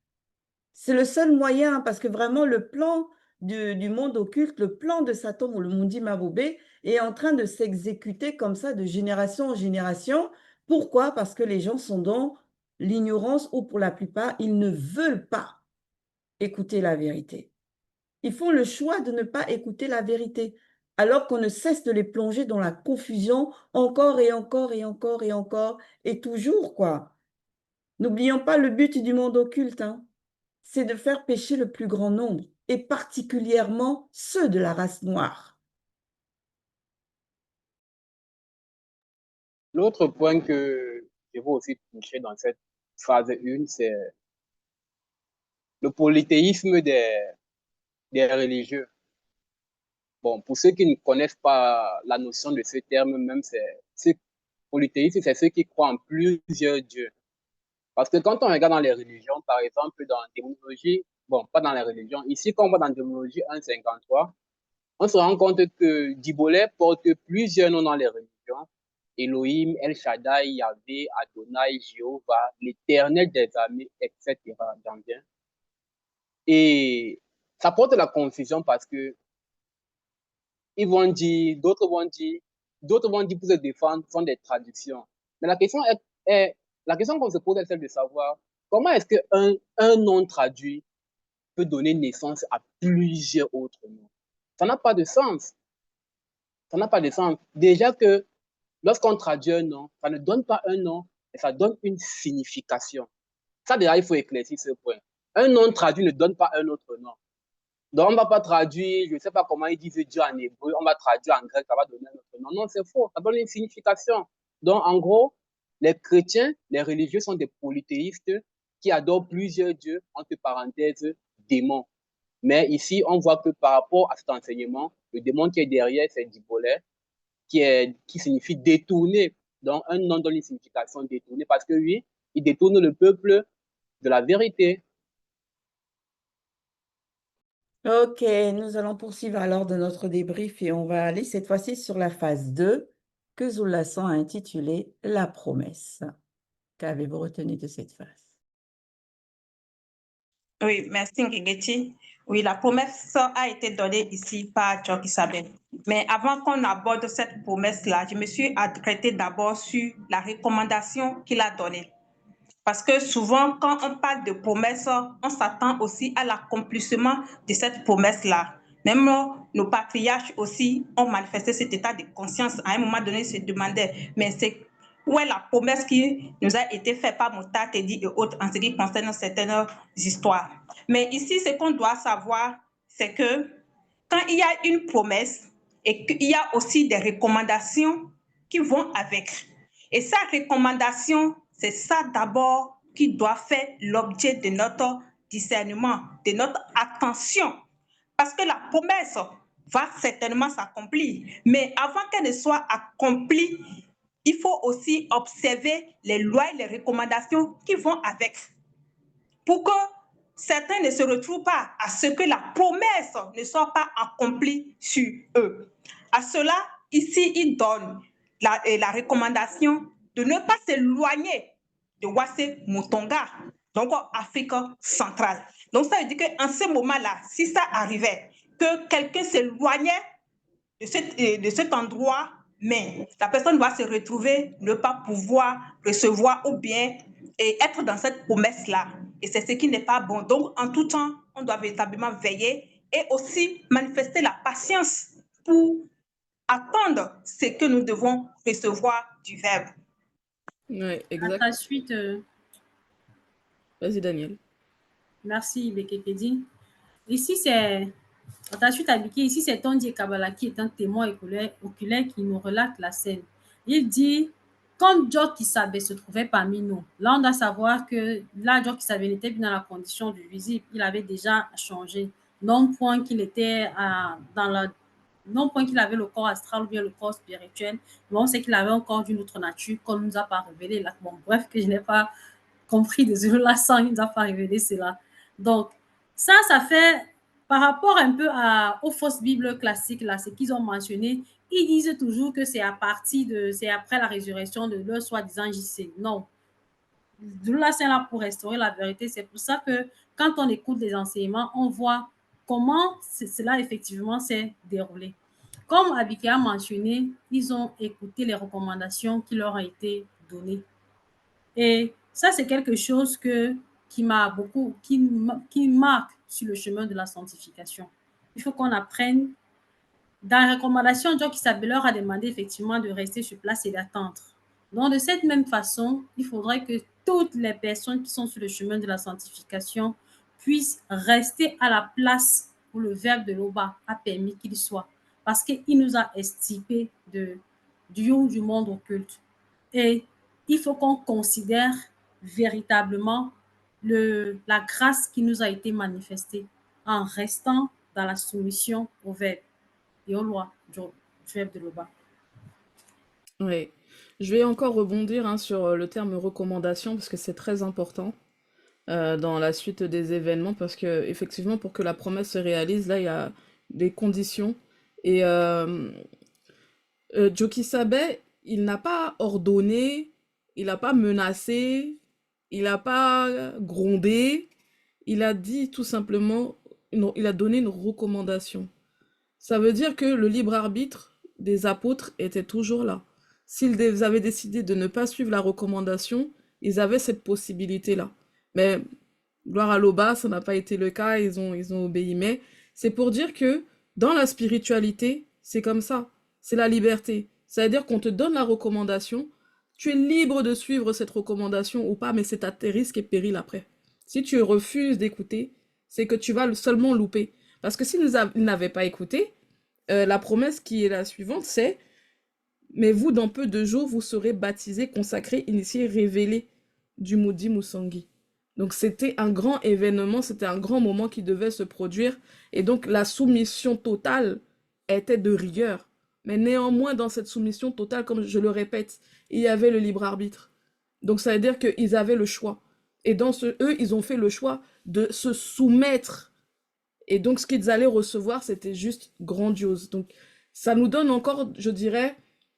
C'est le seul moyen, parce que vraiment, le plan du monde occulte, le plan de Satan ou le Mundi Mabobé est en train de s'exécuter comme ça de génération en génération. Pourquoi? Parce que les gens sont dans l'ignorance ou pour la plupart, ils ne veulent pas écouter la vérité. Ils font le choix de ne pas écouter la vérité, alors qu'on ne cesse de les plonger dans la confusion encore et encore et encore et encore et toujours, quoi. N'oublions pas le but du monde occulte, hein. C'est de faire pécher le plus grand nombre, et particulièrement ceux de la race noire. L'autre point que je veux aussi toucher dans cette phase 1, c'est le polythéisme des religieux. Bon, pour ceux qui ne connaissent pas la notion de ce terme, même polythéisme, c'est ceux qui croient en plusieurs dieux. Parce que quand on regarde dans les religions, par exemple, dans la démonologie, bon, pas dans les religions, ici, quand on va dans la démonologie 1.53, on se rend compte que Dibolé porte plusieurs noms dans les religions. Elohim, El Shaddai, Yahvé, Adonai, Jéhovah, l'éternel des armées, etc. J'en viens. Et ça porte la confusion parce que ils vont dire, d'autres vont dire pour se défendre, font des traductions. Mais la question la question qu'on se pose est celle de savoir comment est-ce qu'un nom traduit peut donner naissance à plusieurs autres noms. Ça n'a pas de sens. Ça n'a pas de sens. Déjà que lorsqu'on traduit un nom, ça ne donne pas un nom, mais ça donne une signification. Ça, déjà, il faut éclaircir ce point. Un nom traduit ne donne pas un autre nom. Donc, on ne va pas traduire, je ne sais pas comment ils disent Dieu en hébreu, on va traduire en grec, ça va donner un autre nom. Non, c'est faux, ça donne une signification. Donc, en gros, les chrétiens, les religieux sont des polythéistes qui adorent plusieurs dieux, entre parenthèses, démons. Mais ici, on voit que par rapport à cet enseignement, le démon qui est derrière, c'est Dibolé, qui signifie détourner. Donc, un nom donne une signification détournée parce que lui, il détourne le peuple de la vérité. Ok, nous allons poursuivre alors de notre débrief et on va aller cette fois-ci sur la phase 2 que Zulu Lassan a intitulée « La promesse ». Qu'avez-vous retenu de cette phase? Oui, merci Ngegeti. Oui, la promesse a été donnée ici par Jock Isabel. Mais avant qu'on aborde cette promesse-là, je me suis arrêtée d'abord sur la recommandation qu'il a donnée. Parce que souvent, quand on parle de promesse, on s'attend aussi à l'accomplissement de cette promesse-là. Même nos patriarches aussi ont manifesté cet état de conscience. À un moment donné, ils se demandaient, mais c'est où est la promesse qui nous a été faite par Mota, Teddy et autres en ce qui concerne certaines histoires. Mais ici, ce qu'on doit savoir, c'est que quand il y a une promesse et qu'il y a aussi des recommandations qui vont avec. Et sa recommandation, c'est ça d'abord qui doit faire l'objet de notre discernement, de notre attention. Parce que la promesse va certainement s'accomplir. Mais avant qu'elle ne soit accomplie, il faut aussi observer les lois et les recommandations qui vont avec. Pour que certains ne se retrouvent pas à ce que la promesse ne soit pas accomplie sur eux. À cela, ici, il donne la recommandation de ne pas s'éloigner de Wassé Moutonga, donc en Afrique centrale. Donc ça veut dire qu'en ce moment-là, si ça arrivait, que quelqu'un s'éloignait de cet endroit, mais la personne va se retrouver, ne pas pouvoir recevoir ou bien être dans cette promesse-là. Et c'est ce qui n'est pas bon. Donc, en tout temps, on doit véritablement veiller et aussi manifester la patience pour attendre ce que nous devons recevoir du Verbe. Ouais, À exact. ta suite, Vas-y, Daniel. merci Bekekedi. Ici, c'est, à ta suite, Abiki, ici, c'est Tondi Kabala qui est un témoin oculaire qui nous relate la scène. Il dit, comme Joe Kisabe se trouvait parmi nous, là, on doit savoir que là, Joe Kisabe n'était plus dans la condition du visible, il avait déjà changé. Non point qu'il était non point qu'il avait le corps astral ou bien le corps spirituel, mais on sait qu'il avait un corps d'une autre nature qu'on ne nous a pas révélé. Là. Bon, bref, que je n'ai pas compris, désolé, là, sans, il ne nous a pas révélé cela. Donc, ça fait par rapport un peu aux fausses Bibles classiques, là, ce qu'ils ont mentionné, ils disent toujours que c'est c'est après la résurrection de leur soi-disant JC. Non. Là, c'est là pour restaurer la vérité. C'est pour ça que quand on écoute les enseignements, on voit comment cela effectivement s'est déroulé. Comme Abike a mentionné, ils ont écouté les recommandations qui leur ont été données. Et ça, c'est quelque chose qui marque sur le chemin de la sanctification. Il faut qu'on apprenne. Dans la recommandation, Joe Kisabé leur a demandé effectivement de rester sur place et d'attendre. Donc, de cette même façon, il faudrait que toutes les personnes qui sont sur le chemin de la sanctification puissent rester à la place où le Verbe de l'Oba a permis qu'il soit. Parce qu'il nous a estimés du haut du monde occulte. Et il faut qu'on considère véritablement la grâce qui nous a été manifestée en restant dans la soumission au Verbe et aux lois du Verbe de l'Oba. Oui. Je vais encore rebondir sur le terme recommandation parce que c'est très important dans la suite des événements parce que effectivement pour que la promesse se réalise, là il y a des conditions et Joki Sabé, il n'a pas ordonné, il n'a pas menacé, il n'a pas grondé, il a dit tout simplement, il a donné une recommandation. Ça veut dire que le libre arbitre des apôtres était toujours là. S'ils avaient décidé de ne pas suivre la recommandation, ils avaient cette possibilité-là. Mais gloire à l'Oba, ça n'a pas été le cas, ils ont obéi. Mais c'est pour dire que dans la spiritualité, c'est comme ça. C'est la liberté. C'est-à-dire qu'on te donne la recommandation, tu es libre de suivre cette recommandation ou pas, mais c'est à tes risques et périls après. Si tu refuses d'écouter, c'est que tu vas seulement louper. Parce que s'ils n'avaient pas écouté, la promesse qui est la suivante, c'est « Mais vous, dans peu de jours, vous serez baptisés, consacrés, initiés, révélés du Moudi Moussangi. » Donc c'était un grand événement, c'était un grand moment qui devait se produire. Et donc la soumission totale était de rigueur. Mais néanmoins, dans cette soumission totale, comme je le répète, il y avait le libre arbitre. Donc ça veut dire qu'ils avaient le choix. Et eux, ils ont fait le choix de se soumettre. Et donc, ce qu'ils allaient recevoir, c'était juste grandiose. Donc, ça nous donne encore, je dirais,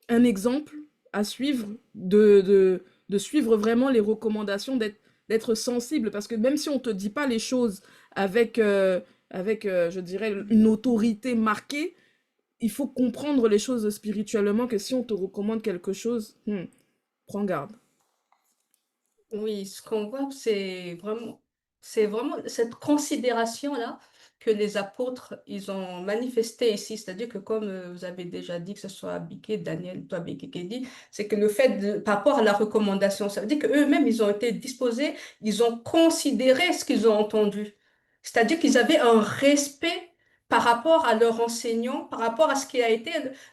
un exemple à suivre, de suivre vraiment les recommandations, d'être sensible. Parce que même si on ne te dit pas les choses avec je dirais, une autorité marquée, il faut comprendre les choses spirituellement, que si on te recommande quelque chose, prends garde. Oui, ce qu'on voit, c'est vraiment cette considération-là que les apôtres, ils ont manifesté ici. C'est-à-dire que comme vous avez déjà dit, que ce soit Biké, Daniel, toi, Biké, qui dit, c'est que le fait par rapport à la recommandation, ça veut dire qu'eux-mêmes, ils ont été disposés, ils ont considéré ce qu'ils ont entendu. C'est-à-dire qu'ils avaient un respect par rapport à leur enseignant, par rapport à ce qui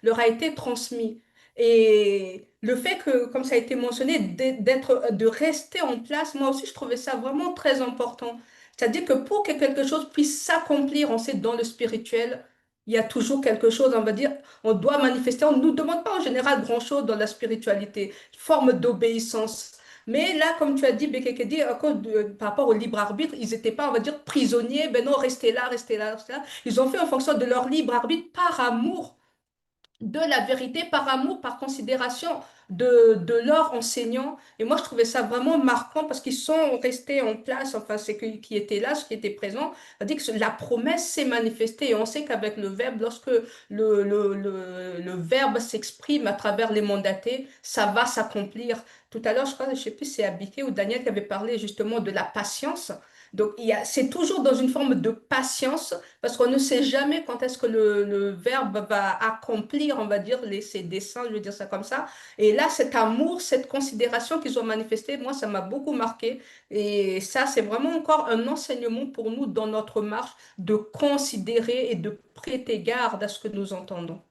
leur a été transmis. Et le fait que, comme ça a été mentionné, de rester en place, moi aussi, je trouvais ça vraiment très important. C'est-à-dire que pour que quelque chose puisse s'accomplir, on sait, dans le spirituel, il y a toujours quelque chose, on va dire, on doit manifester. On ne nous demande pas en général grand-chose dans la spiritualité, forme d'obéissance. Mais là, comme tu as dit, Bekekedi, par rapport au libre arbitre, ils n'étaient pas, on va dire, prisonniers. Ben non, restez là, restez là, restez là. Ils ont fait en fonction de leur libre arbitre par amour de la vérité, par amour, par considération de leurs enseignants. Et moi, je trouvais ça vraiment marquant parce qu'ils sont restés en place, enfin, c'est qui étaient là, ceux qui étaient présents. C'est-à-dire que la promesse s'est manifestée. Et on sait qu'avec le verbe, lorsque le verbe s'exprime à travers les mandatés, ça va s'accomplir. Tout à l'heure, je crois, je ne sais plus si c'est Abiké ou Daniel qui avait parlé justement de la patience. Donc, c'est toujours dans une forme de patience parce qu'on ne sait jamais quand est-ce que le verbe va accomplir, on va dire, ses desseins, je veux dire ça comme ça. Et là, cet amour, cette considération qu'ils ont manifesté, moi, ça m'a beaucoup marqué. Et ça, c'est vraiment encore un enseignement pour nous dans notre marche de considérer et de prêter garde à ce que nous entendons.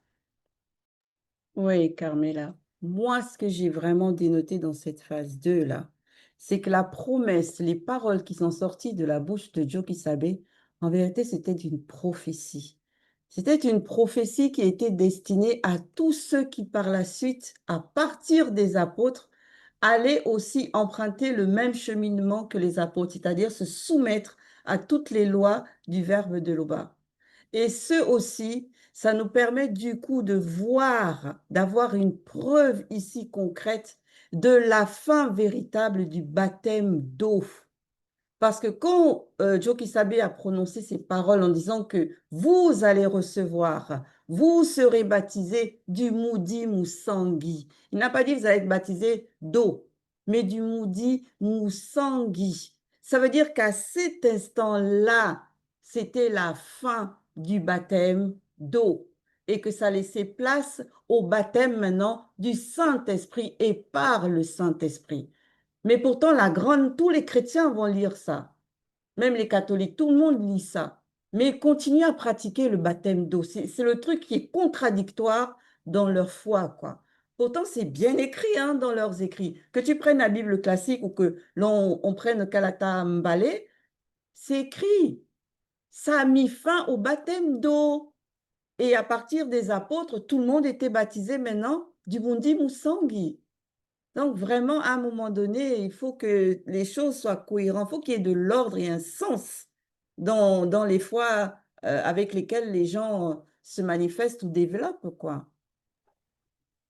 Oui, Carmela. Moi, ce que j'ai vraiment dénoté dans cette phase 2 là, c'est que la promesse, les paroles qui sont sorties de la bouche de Joe Kisabé, en vérité, c'était une prophétie. C'était une prophétie qui était destinée à tous ceux qui, par la suite, à partir des apôtres, allaient aussi emprunter le même cheminement que les apôtres, c'est-à-dire se soumettre à toutes les lois du Verbe de l'Oba. Et ce aussi, ça nous permet du coup de voir, d'avoir une preuve ici concrète de la fin véritable du baptême d'eau. Parce que quand Joe Kisabé a prononcé ces paroles en disant que vous allez recevoir, vous serez baptisés du Moudi Moussangui. Il n'a pas dit vous allez être baptisés d'eau, mais du Moudi Moussangui. Ça veut dire qu'à cet instant-là, c'était la fin du baptême d'eau et que ça laissait place au baptême maintenant du Saint-Esprit et par le Saint-Esprit. Mais pourtant, tous les chrétiens vont lire ça, même les catholiques, tout le monde lit ça. Mais ils continuent à pratiquer le baptême d'eau. C'est le truc qui est contradictoire dans leur foi, quoi. Pourtant, c'est bien écrit hein, dans leurs écrits. Que tu prennes la Bible classique ou que on prenne Kalata Mbale, c'est écrit. Ça a mis fin au baptême d'eau. Et à partir des apôtres, tout le monde était baptisé maintenant du Bundi Musangi. Donc, vraiment, à un moment donné, il faut que les choses soient cohérentes. Il faut qu'il y ait de l'ordre et un sens dans les foi avec lesquelles les gens se manifestent ou développent, quoi.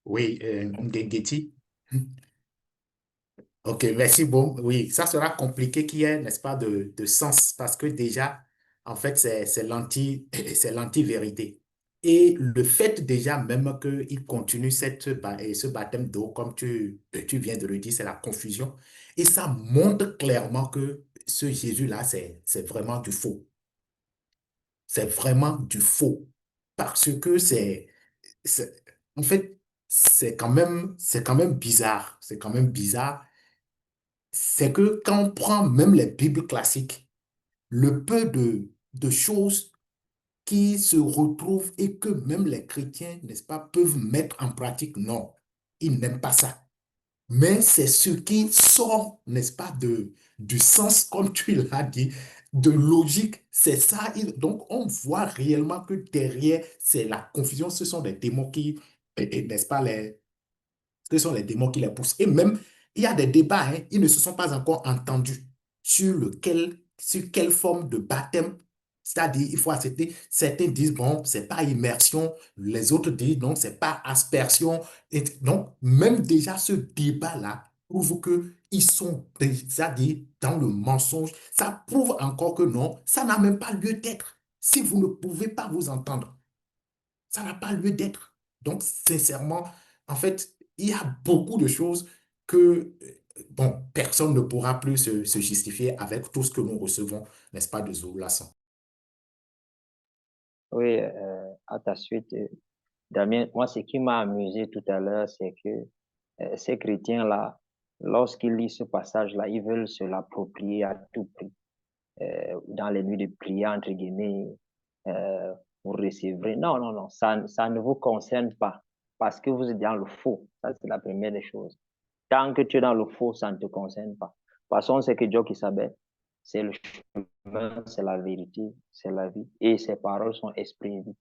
Oui, Ngengeti. Ok, merci. Bon, oui, ça sera compliqué qu'il y ait, n'est-ce pas, de sens parce que déjà, en fait, c'est c'est l'anti-vérité. Et le fait déjà même qu'il continue ce baptême d'eau, comme tu viens de le dire, c'est la confusion. Et ça montre clairement que ce Jésus-là, c'est vraiment du faux. C'est vraiment du faux. Parce que en fait, c'est quand même bizarre. C'est quand même bizarre c'est que quand on prend même les Bibles classiques, le peu de choses qui se retrouvent et que même les chrétiens, n'est-ce pas, peuvent mettre en pratique, non, ils n'aiment pas ça. Mais c'est ce qui sort, n'est-ce pas, du sens, comme tu l'as dit, de logique, c'est ça. Donc, on voit réellement que derrière, c'est la confusion, ce sont des démons qui, n'est-ce pas, ce sont les démons qui les poussent. Et même, il y a des débats, hein, ils ne se sont pas encore entendus sur quelle forme de baptême. C'est-à-dire, il faut accepter. Certains disent, bon, c'est pas immersion. Les autres disent, non, c'est pas aspersion. Et donc, même déjà, ce débat-là prouve qu'ils sont, c'est-à-dire, dans le mensonge. Ça prouve encore que non, ça n'a même pas lieu d'être. Si vous ne pouvez pas vous entendre, ça n'a pas lieu d'être. Donc, sincèrement, en fait, il y a beaucoup de choses que, bon, personne ne pourra plus se justifier avec tout ce que nous recevons, n'est-ce pas, de Zoulasan. Oui, à ta suite, Damien, moi, ce qui m'a amusé tout à l'heure, c'est que ces chrétiens-là, lorsqu'ils lisent ce passage-là, ils veulent se l'approprier à tout prix. Dans les nuits de prière, entre guillemets, vous recevrez. Non, non, non, ça ne vous concerne pas parce que vous êtes dans le faux. Ça, c'est la première des choses. Tant que tu es dans le faux, ça ne te concerne pas. Parce qu'on sait que Dieu qui savait, c'est le chemin, c'est la vérité, c'est la vie. Et ses paroles sont esprit et vie.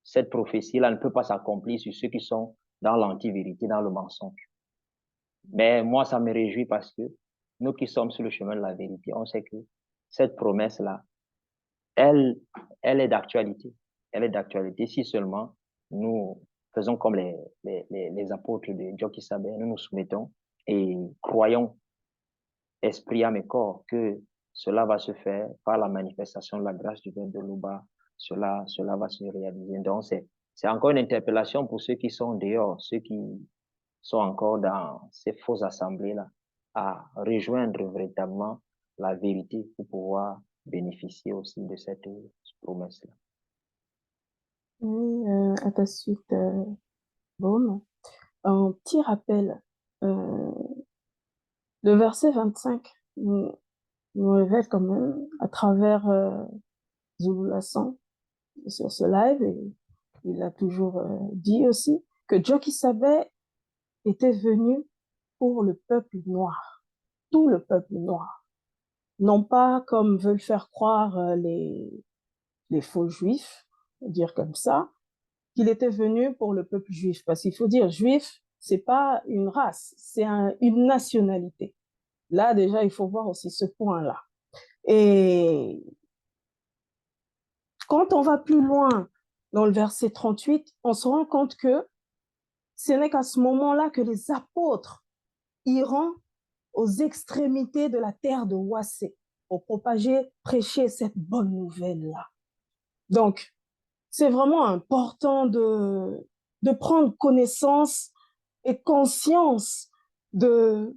Cette prophétie-là ne peut pas s'accomplir sur ceux qui sont dans l'anti-vérité, dans le mensonge. Mais moi, ça me réjouit parce que nous qui sommes sur le chemin de la vérité, on sait que cette promesse-là, elle est d'actualité. Elle est d'actualité si seulement nous faisons comme les apôtres de Dieu qui savait, nous nous soumettons et croyons, esprit, âme et corps, que cela va se faire par la manifestation de la grâce du Père de l'Ouba. Cela va se réaliser. Donc, c'est encore une interpellation pour ceux qui sont dehors, ceux qui sont encore dans ces fausses assemblées-là, à rejoindre véritablement la vérité pour pouvoir bénéficier aussi de cette promesse-là. Oui, à ta suite, Baume. Un petit rappel. Le verset 25 nous révèle quand même, à travers Zulu Lassan, sur ce live, et il a toujours dit aussi, que Dieu qui savait était venu pour le peuple noir, tout le peuple noir. Non pas comme veulent faire croire les faux juifs, dire comme ça, qu'il était venu pour le peuple juif. Parce qu'il faut dire, juif, c'est pas une race, c'est une nationalité. Là, déjà, il faut voir aussi ce point-là. Et quand on va plus loin dans le verset 38, on se rend compte que ce n'est qu'à ce moment-là que les apôtres iront aux extrémités de la terre de Wassé pour propager, prêcher cette bonne nouvelle-là. Donc, c'est vraiment important de prendre connaissance et conscience de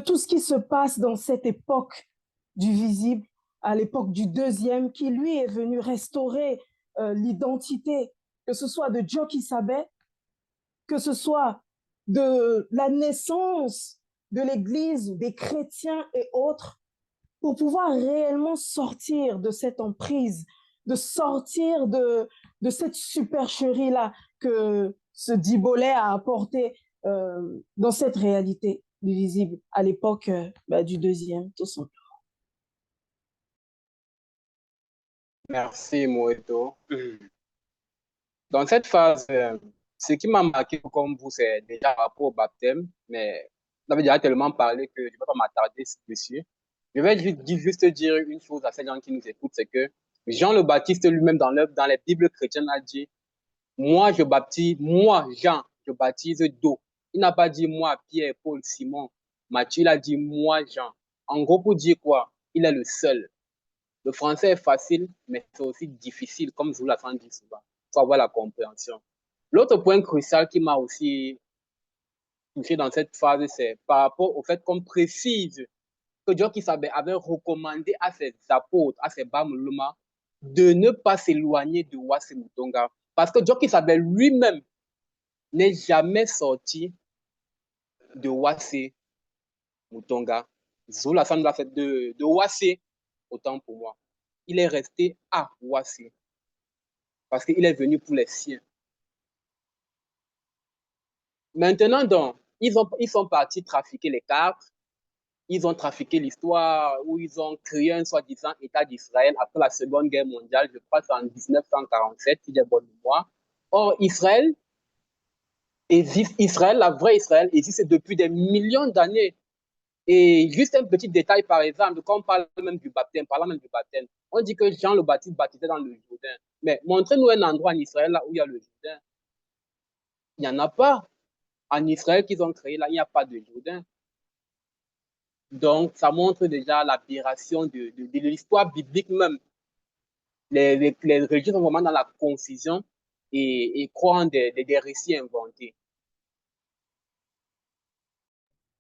tout ce qui se passe dans cette époque du visible, à l'époque du deuxième, qui lui est venu restaurer l'identité, que ce soit de Djoki Sabet, que ce soit de la naissance de l'Église, des chrétiens et autres, pour pouvoir réellement sortir de cette emprise, de sortir de cette supercherie-là que ce Dibolet a apporté dans cette réalité du visible à l'époque du deuxième, tout simplement. Merci, Moeto. Dans cette phase, ce qui m'a marqué comme vous, c'est déjà par rapport au baptême, mais vous avez déjà tellement parlé que je ne vais pas m'attarder dessus. Je vais juste dire une chose à ces gens qui nous écoutent, c'est que Jean le Baptiste lui-même dans les Bibles chrétiennes a dit, moi Jean, je baptise d'eau. Il n'a pas dit moi, Pierre, Paul, Simon, Matthieu, il a dit moi Jean. En gros, pour dire quoi? Il est le seul. Le français est facile, mais c'est aussi difficile, comme je vous l'ai dit souvent. Il faut avoir la compréhension. L'autre point crucial qui m'a aussi touché dans cette phase, c'est par rapport au fait qu'on précise que Dieu qui avait recommandé à ses apôtres, à ses Bamuluma, de ne pas s'éloigner de Wassé Mutonga. Parce que Dieu qui lui-même n'est jamais sorti de Wassé Mutonga. Zola Sandra fait de Wassé, autant pour moi. Il est resté à Wassé. Parce qu'il est venu pour les siens. Maintenant, donc, ils sont partis trafiquer les cartes. Ils ont trafiqué l'histoire où ils ont créé un soi-disant État d'Israël après la Seconde Guerre mondiale, je crois que c'est en 1947, si j'ai bonne mémoire. Or, Israël, la vraie Israël, existe depuis des millions d'années. Et juste un petit détail, par exemple, quand on parle même du baptême, parlant même du baptême, on dit que Jean le Baptiste baptisait dans le Jourdain. Mais montrez-nous un endroit en Israël là où il y a le Jourdain. Il n'y en a pas. En Israël qu'ils ont créé là, il n'y a pas de Jourdain. Donc, ça montre déjà l'aberration de l'histoire biblique même. Les religieux sont vraiment dans la confusion et croient en des récits inventés.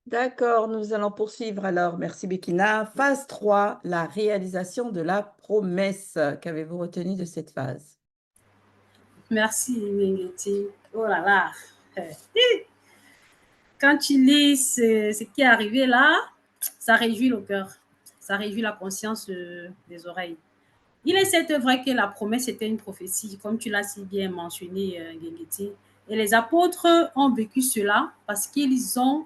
D'accord, nous allons poursuivre alors. Merci Bekina. Phase 3, la réalisation de la promesse. Qu'avez-vous retenu de cette phase? Merci, Mingeti. Oh là là. Quand tu lis ce qui est arrivé là, ça réjouit le cœur. Ça réjouit la conscience des oreilles. Il est certes vrai que la promesse était une prophétie, comme tu l'as si bien mentionné, Guinguetti. Et les apôtres ont vécu cela parce qu'ils ont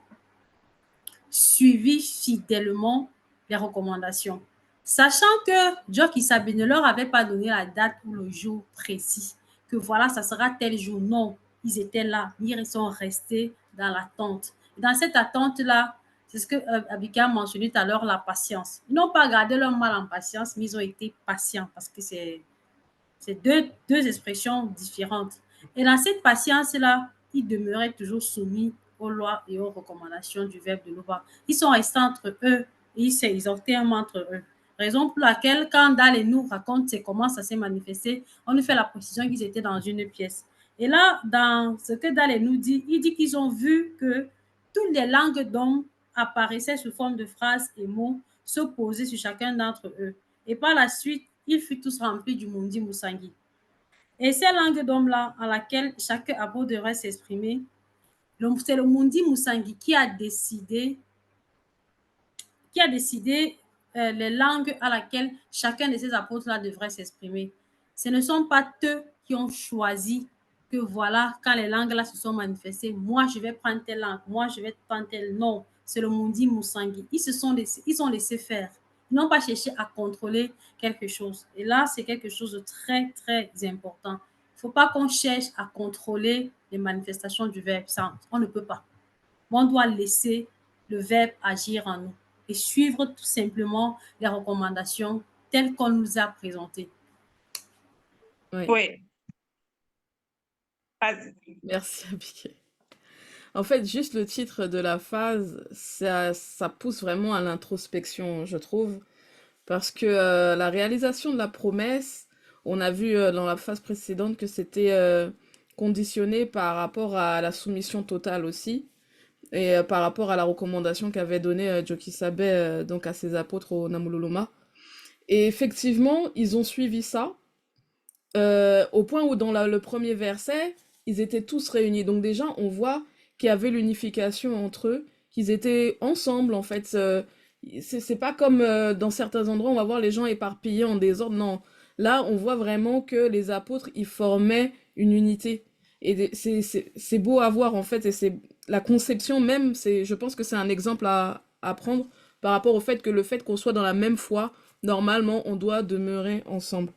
suivi fidèlement les recommandations. Sachant que Jock Isabé ne leur avait pas donné la date ou le jour précis, que voilà, ça sera tel jour. Non, ils étaient là, ils sont restés dans l'attente. Dans cette attente-là, c'est ce que Abika a mentionné tout à l'heure, la patience. Ils n'ont pas gardé leur mal en patience, mais ils ont été patients parce que c'est deux expressions différentes. Et dans cette patience-là, ils demeuraient toujours soumis aux lois et aux recommandations du verbe de loi. Ils sont restés entre eux et ils s'exhortaient entre eux. Raison pour laquelle, quand Dal nous raconte comment ça s'est manifesté, on nous fait la précision qu'ils étaient dans une pièce. Et là, dans ce que Dal nous dit, il dit qu'ils ont vu que toutes les langues d'hommes apparaissaient sous forme de phrases et mots se posaient sur chacun d'entre eux. Et par la suite, ils furent tous remplis du Mundi Musangi. Et ces langues d'hommes-là, à laquelle chaque abo devrait s'exprimer, c'est le Mundi Musangi qui a décidé les langues à laquelle chacun de ces apôtres-là devrait s'exprimer. Ce ne sont pas eux qui ont choisi que voilà, quand les langues-là se sont manifestées, moi je vais prendre telle langue, moi je vais prendre telle. Non, c'est le Mundi Musangi. Ils ont laissé faire. Ils n'ont pas cherché à contrôler quelque chose. Et là, c'est quelque chose de très, très important. Il ne faut pas qu'on cherche à contrôler les manifestations du Verbe. Ça, on ne peut pas. On doit laisser le Verbe agir en nous et suivre tout simplement les recommandations telles qu'on nous a présentées. Oui, Oui. Vas-y. merci Abigail. En fait, juste le titre de la phase, ça pousse vraiment à l'introspection, je trouve, parce que la réalisation de la promesse, on a vu dans la phase précédente que c'était conditionné par rapport à la soumission totale aussi, et par rapport à la recommandation qu'avait donnée Joki Sabé donc à ses apôtres au Namululuma. Et effectivement, ils ont suivi ça, au point où dans le premier verset, ils étaient tous réunis. Donc déjà, on voit qu'il y avait l'unification entre eux, qu'ils étaient ensemble, en fait. C'est pas comme dans certains endroits, on va voir les gens éparpillés en désordre. Non, là, on voit vraiment que les apôtres, ils formaient une unité. Et c'est beau à voir, en fait, et c'est la conception même, je pense que c'est un exemple à prendre par rapport au fait qu'on soit dans la même foi, normalement, on doit demeurer ensemble.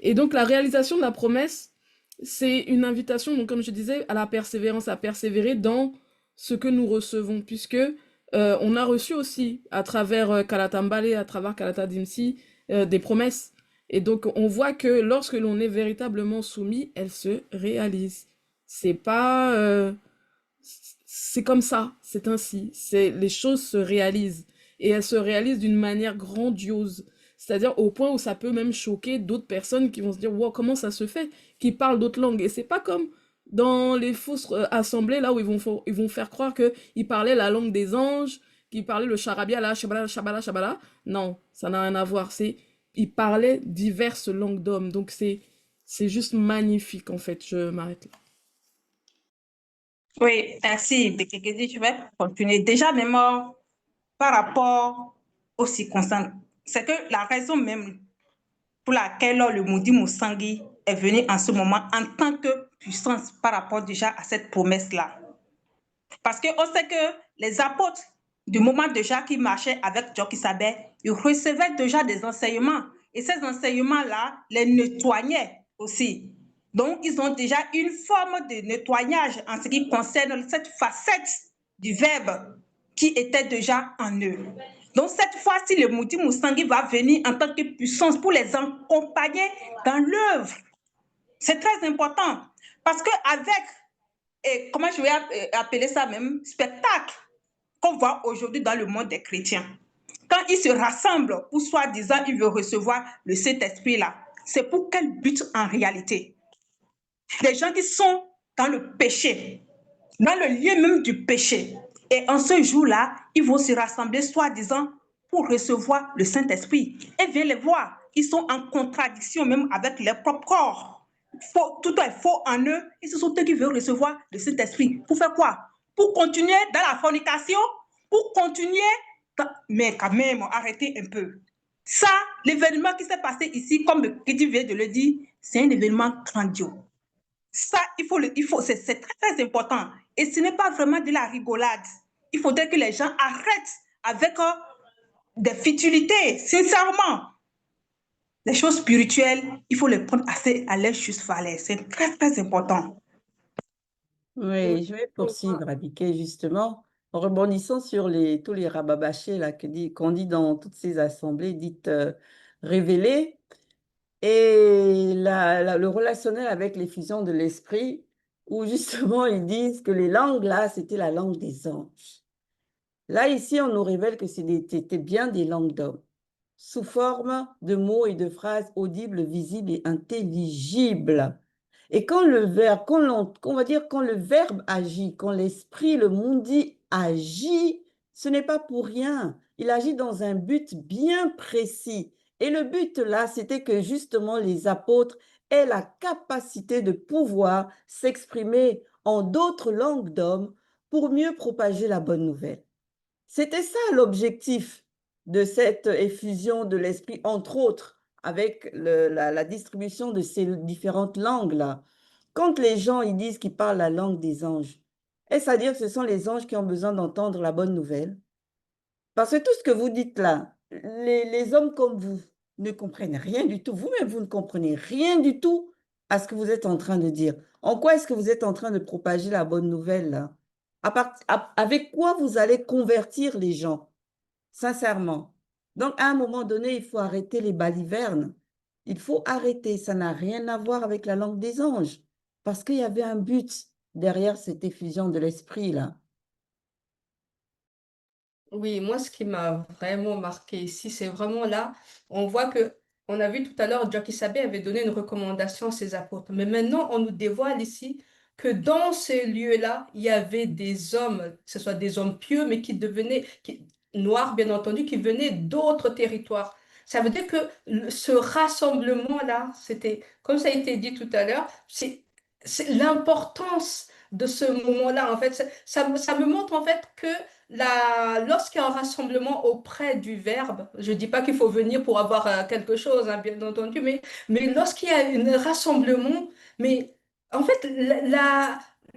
Et donc la réalisation de la promesse, c'est une invitation, donc comme je disais, à la persévérance, à persévérer dans ce que nous recevons, puisque on a reçu aussi à travers Kalatambale, à travers Kalata Dimsi, des promesses. Et donc on voit que lorsque l'on est véritablement soumis, elles se réalisent. C'est pas, c'est comme ça, c'est ainsi. Les choses se réalisent et elles se réalisent d'une manière grandiose. C'est-à-dire au point où ça peut même choquer d'autres personnes qui vont se dire wow, comment ça se fait qu'ils parlent d'autres langues. Et c'est pas comme dans les fausses assemblées là où ils vont faire croire qu'ils parlaient la langue des anges, qu'ils parlaient le charabia là, shabala, shabala, shabala. Non, ça n'a rien à voir. Ils parlaient diverses langues d'hommes. Donc c'est juste magnifique en fait. Je m'arrête là. Oui, merci, Bekekezi. Je vais continuer. Déjà, même par rapport aux circonstances, c'est que la raison même pour laquelle le Mundi Musangi est venu en ce moment en tant que puissance par rapport déjà à cette promesse-là. Parce qu'on sait que les apôtres, du moment déjà qu'ils marchaient avec Joki Sabé, ils recevaient déjà des enseignements. Et ces enseignements-là les nettoyaient aussi. Donc, ils ont déjà une forme de nettoyage en ce qui concerne cette facette du verbe qui était déjà en eux. Donc, cette fois-ci, le Mundi Musangi va venir en tant que puissance pour les accompagner dans l'œuvre. C'est très important parce qu'avec, comment je vais appeler ça même, spectacle qu'on voit aujourd'hui dans le monde des chrétiens, quand ils se rassemblent pour soi-disant, ils veulent recevoir le Saint-Esprit-là, c'est pour quel but en réalité? Les gens qui sont dans le péché, dans le lieu même du péché. Et en ce jour-là, ils vont se rassembler soi-disant pour recevoir le Saint-Esprit. Et viens les voir, ils sont en contradiction même avec leur propre corps. Tout est faux en eux, et ce sont eux qui veulent recevoir le Saint-Esprit. Pour faire quoi? Pour continuer dans la fornication? Pour continuer mais quand même, arrêtez un peu. Ça, l'événement qui s'est passé ici, comme Kitty vient de le dire, c'est un événement grandiose. Ça, c'est très, très important. Et ce n'est pas vraiment de la rigolade. Il faudrait que les gens arrêtent avec des futilités, sincèrement. Les choses spirituelles, il faut les prendre assez à leur juste valeur. C'est très, très important. Oui, je vais poursuivre, Abiké, justement, en rebondissant sur tous les rababachés là, qu'on dit dans toutes ces assemblées dites révélées, et le relationnel avec l'effusion de l'esprit, où justement ils disent que les langues là, c'était la langue des anges. Là, ici, on nous révèle que c'était bien des langues d'hommes, sous forme de mots et de phrases audibles, visibles et intelligibles. Et quand le verbe, on va dire quand le verbe agit, quand l'esprit, le mundi agit, ce n'est pas pour rien. Il agit dans un but bien précis. Et le but là, c'était que justement les apôtres aient la capacité de pouvoir s'exprimer en d'autres langues d'hommes pour mieux propager la bonne nouvelle. C'était ça l'objectif de cette effusion de l'esprit, entre autres, avec la distribution de ces différentes langues-là. Quand les gens ils disent qu'ils parlent la langue des anges, est-ce à dire que ce sont les anges qui ont besoin d'entendre la bonne nouvelle? Parce que tout ce que vous dites là, les hommes comme vous ne comprennent rien du tout. Vous-même, vous ne comprenez rien du tout à ce que vous êtes en train de dire. En quoi est-ce que vous êtes en train de propager la bonne nouvelle là? Avec quoi vous allez convertir les gens, sincèrement? Donc, à un moment donné, il faut arrêter les balivernes. Il faut arrêter. Ça n'a rien à voir avec la langue des anges. Parce qu'il y avait un but derrière cette effusion de l'esprit là. Oui, moi, ce qui m'a vraiment marqué ici, c'est vraiment là, on voit que, on a vu tout à l'heure, Jackie Sabé avait donné une recommandation à ses apôtres. Mais maintenant, on nous dévoile ici que dans ces lieux-là, il y avait des hommes, que ce soit des hommes pieux, mais qui devenaient, noirs, bien entendu, qui venaient d'autres territoires. Ça veut dire que ce rassemblement-là, c'était, comme ça a été dit tout à l'heure, c'est l'importance de ce moment-là. En fait, ça me montre en fait que lorsqu'il y a un rassemblement auprès du Verbe, je ne dis pas qu'il faut venir pour avoir quelque chose, hein, bien entendu, mais lorsqu'il y a un rassemblement, mais en fait,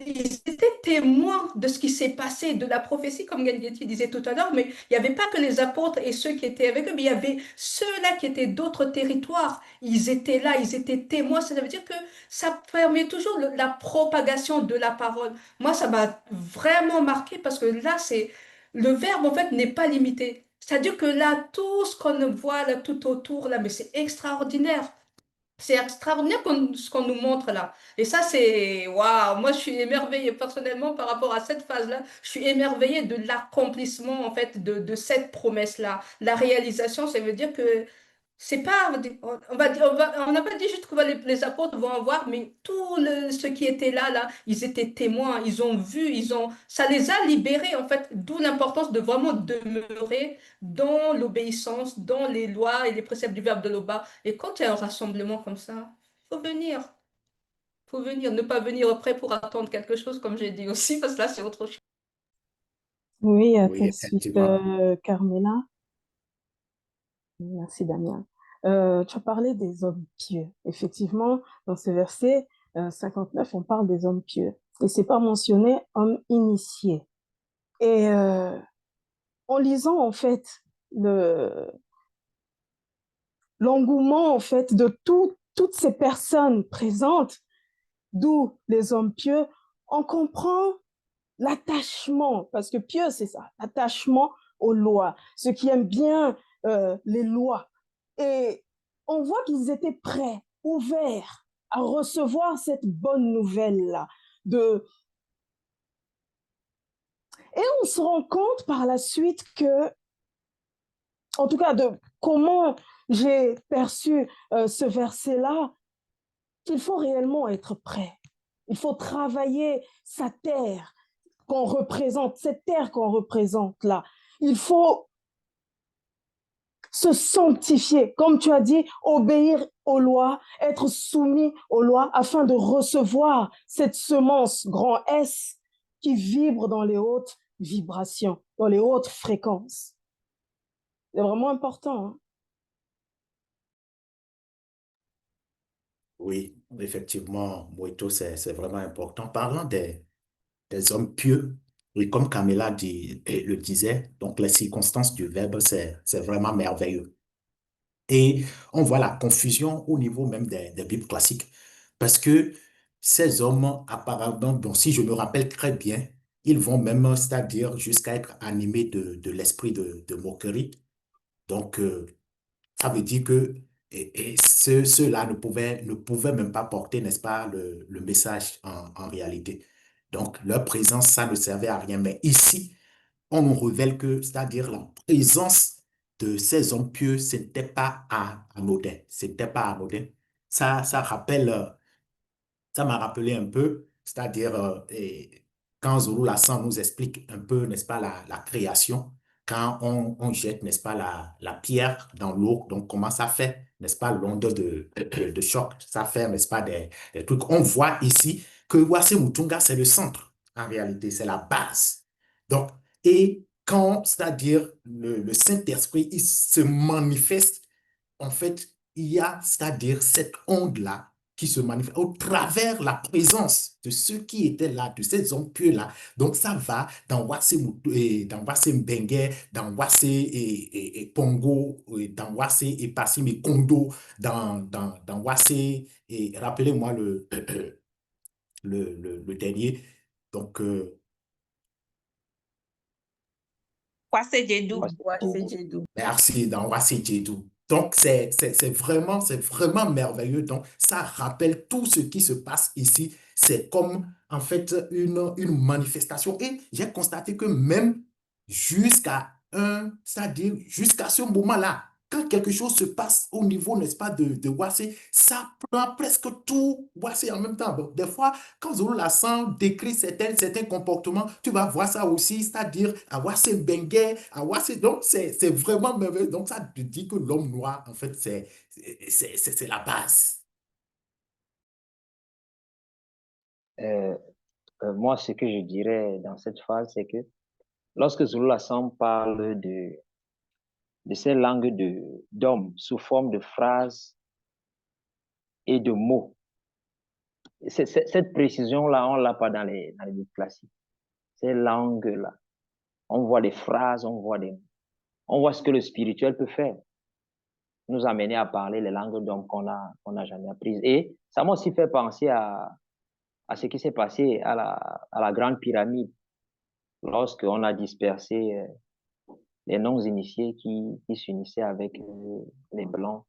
ils étaient témoins de ce qui s'est passé, de la prophétie, comme Gandhi disait tout à l'heure, mais il n'y avait pas que les apôtres et ceux qui étaient avec eux, mais il y avait ceux-là qui étaient d'autres territoires. Ils étaient là, ils étaient témoins. Ça veut dire que ça permet toujours la propagation de la parole. Moi, ça m'a vraiment marqué parce que là, le verbe, en fait, n'est pas limité. C'est-à-dire que là, tout ce qu'on voit là, tout autour, là, mais c'est extraordinaire. C'est extraordinaire ce qu'on nous montre là. Et ça, c'est waouh! Moi, je suis émerveillée personnellement par rapport à cette phase-là. Je suis émerveillée de l'accomplissement en fait de cette promesse-là. La réalisation, ça veut dire que c'est pas, on n'a pas dit juste que les apôtres vont en voir, mais ceux qui étaient là, ils étaient témoins, ils ont vu, ça les a libérés en fait. D'où l'importance de vraiment demeurer dans l'obéissance, dans les lois et les préceptes du Verbe de l'Oba. Et quand il y a un rassemblement comme ça, faut venir, faut venir, ne pas venir après pour attendre quelque chose, comme j'ai dit aussi, parce que là c'est autre chose. Oui, à Oui, ta suite, effectivement. Carmela. Merci, Damien. Tu as parlé des hommes pieux. Effectivement, dans ce verset 59, on parle des hommes pieux. Et c'est pas mentionné hommes initiés. Et en lisant, en fait, l'engouement, en fait, de toutes ces personnes présentes, d'où les hommes pieux, on comprend l'attachement, parce que pieux, c'est ça, l'attachement aux lois, ceux qui aiment bien les lois. Et on voit qu'ils étaient prêts, ouverts à recevoir cette bonne nouvelle-là. Et on se rend compte par la suite que, en tout cas, de comment j'ai perçu ce verset-là, qu'il faut réellement être prêt. Il faut travailler sa terre qu'on représente, cette terre qu'on représente là. Il faut se sanctifier, comme tu as dit, obéir aux lois, être soumis aux lois afin de recevoir cette semence grand S qui vibre dans les hautes vibrations, dans les hautes fréquences. C'est vraiment important. Hein? Oui, effectivement, Moïto, c'est vraiment important. Parlant des hommes pieux, oui, comme Camilla le disait, donc les circonstances du verbe, c'est vraiment merveilleux. Et on voit la confusion au niveau même des Bibles classiques, parce que ces hommes, apparemment, bon, si je me rappelle très bien, ils vont même, c'est-à-dire jusqu'à être animés de l'esprit de moquerie. Donc, ça veut dire que ceux-là ne pouvaient même pas porter, n'est-ce pas, le message en réalité. Donc, leur présence, ça ne servait à rien. Mais ici, on nous révèle que, c'est-à-dire la présence de ces hommes pieux, ce n'était pas anodin. C'était pas anodin. Ça rappelle, ça m'a rappelé un peu, c'est-à-dire quand Zulu Lassan nous explique un peu, n'est-ce pas, la création, quand on jette, n'est-ce pas, la pierre dans l'eau, donc comment ça fait, n'est-ce pas, l'onde de choc, ça fait, n'est-ce pas, des trucs. On voit ici que Wasse Mutunga, c'est le centre, en réalité, c'est la base. Donc, et quand, c'est-à-dire le Saint-Esprit, il se manifeste, en fait, il y a, c'est-à-dire cette onde-là qui se manifeste au travers la présence de ceux qui étaient là, de ces hommes pieux-là. Donc, ça va dans dans Wasse Mbengue, dans Wasse et Pongo, dans Wasse et Passim et Kondo, dans Wasse et rappelez-moi le dernier. Donc, Kwase Jedou. Wassé Djedou. merci, dans Wassy Djedou. Donc, c'est vraiment merveilleux. Donc, ça rappelle tout ce qui se passe ici. C'est comme, en fait, une manifestation. Et j'ai constaté que même c'est-à-dire jusqu'à ce moment-là, quand quelque chose se passe au niveau, n'est-ce pas, de Wassy, ça prend presque tout Wassy en même temps. Donc, des fois, quand Zulu Lassan décrit certains comportements, tu vas voir ça aussi, c'est-à-dire à Wassé Bengue, à Wassé. Donc, c'est vraiment merveilleux. Donc, ça te dit que l'homme noir, en fait, c'est la base. Euh, Moi, ce que je dirais dans cette phase, c'est que lorsque Zulu Lassan parle de ces langues d'hommes sous forme de phrases et de mots, cette précision-là, on ne l'a pas dans les livres classiques. Ces langues-là, on voit des phrases, on voit ce que le spirituel peut faire, nous amener à parler les langues d'hommes qu'on n'a jamais apprises. Et ça m'a aussi fait penser à ce qui s'est passé à la Grande Pyramide, lorsqu'on a dispersé les non-initiés qui s'unissaient avec les Blancs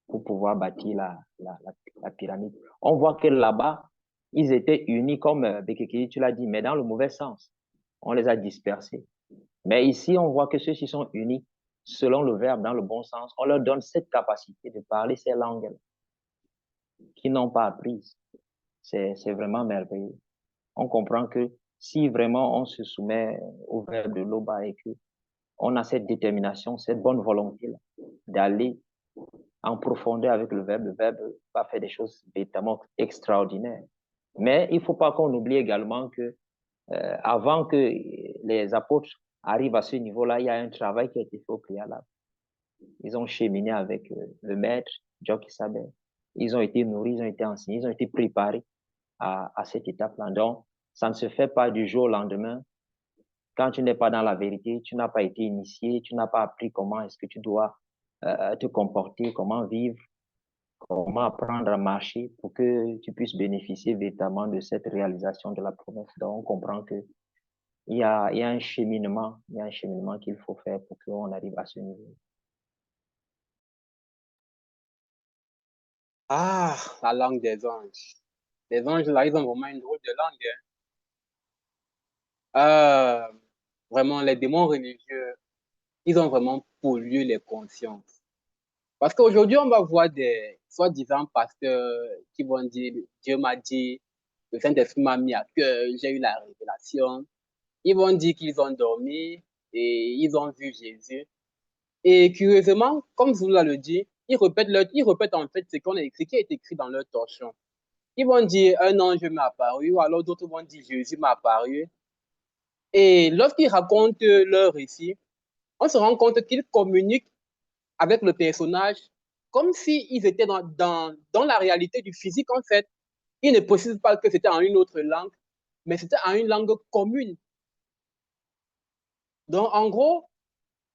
pour pouvoir bâtir la pyramide. On voit que là-bas, ils étaient unis, comme Bekekeli, tu l'as dit, mais dans le mauvais sens. On les a dispersés. Mais ici, on voit que ceux-ci sont unis selon le verbe, dans le bon sens. On leur donne cette capacité de parler ces langues qu'ils n'ont pas apprises. C'est vraiment merveilleux. On comprend que si vraiment on se soumet au verbe de Loba et que on a cette détermination, cette bonne volonté d'aller en profondeur avec le verbe va faire des choses véritablement extraordinaires. Mais il ne faut pas qu'on oublie également que avant que les apôtres arrivent à ce niveau-là, il y a un travail qui a été fait au préalable. Ils ont cheminé avec le maître, Jock Sabé. Ils ont été nourris, ils ont été enseignés, ils ont été préparés à cette étape-là. Donc, ça ne se fait pas du jour au lendemain. Quand tu n'es pas dans la vérité, tu n'as pas été initié, tu n'as pas appris comment est-ce que tu dois te comporter, comment vivre, comment apprendre à marcher pour que tu puisses bénéficier véritablement de cette réalisation de la promesse. Donc, on comprend que il y a un cheminement, qu'il faut faire pour qu'on arrive à ce niveau. Ah, la langue des anges. Les anges, là, ils ont vraiment une drôle de langue. Vraiment, les démons religieux, ils ont vraiment pollué les consciences. Parce qu'aujourd'hui, on va voir des soi-disant pasteurs qui vont dire, Dieu m'a dit, le Saint-Esprit m'a mis à cœur, j'ai eu la révélation. Ils vont dire qu'ils ont dormi et ils ont vu Jésus. Et curieusement, comme vous le dit, ils répètent en fait ce qu'on a écrit, qui est écrit dans leur torchon. Ils vont dire un ange m'est apparu, ou alors d'autres vont dire Jésus m'a apparu. Et lorsqu'ils racontent leur récit, on se rend compte qu'ils communiquent avec le personnage comme s'ils étaient dans la réalité du physique, en fait. Ils ne précisent pas que c'était en une autre langue, mais c'était en une langue commune. Donc, en gros,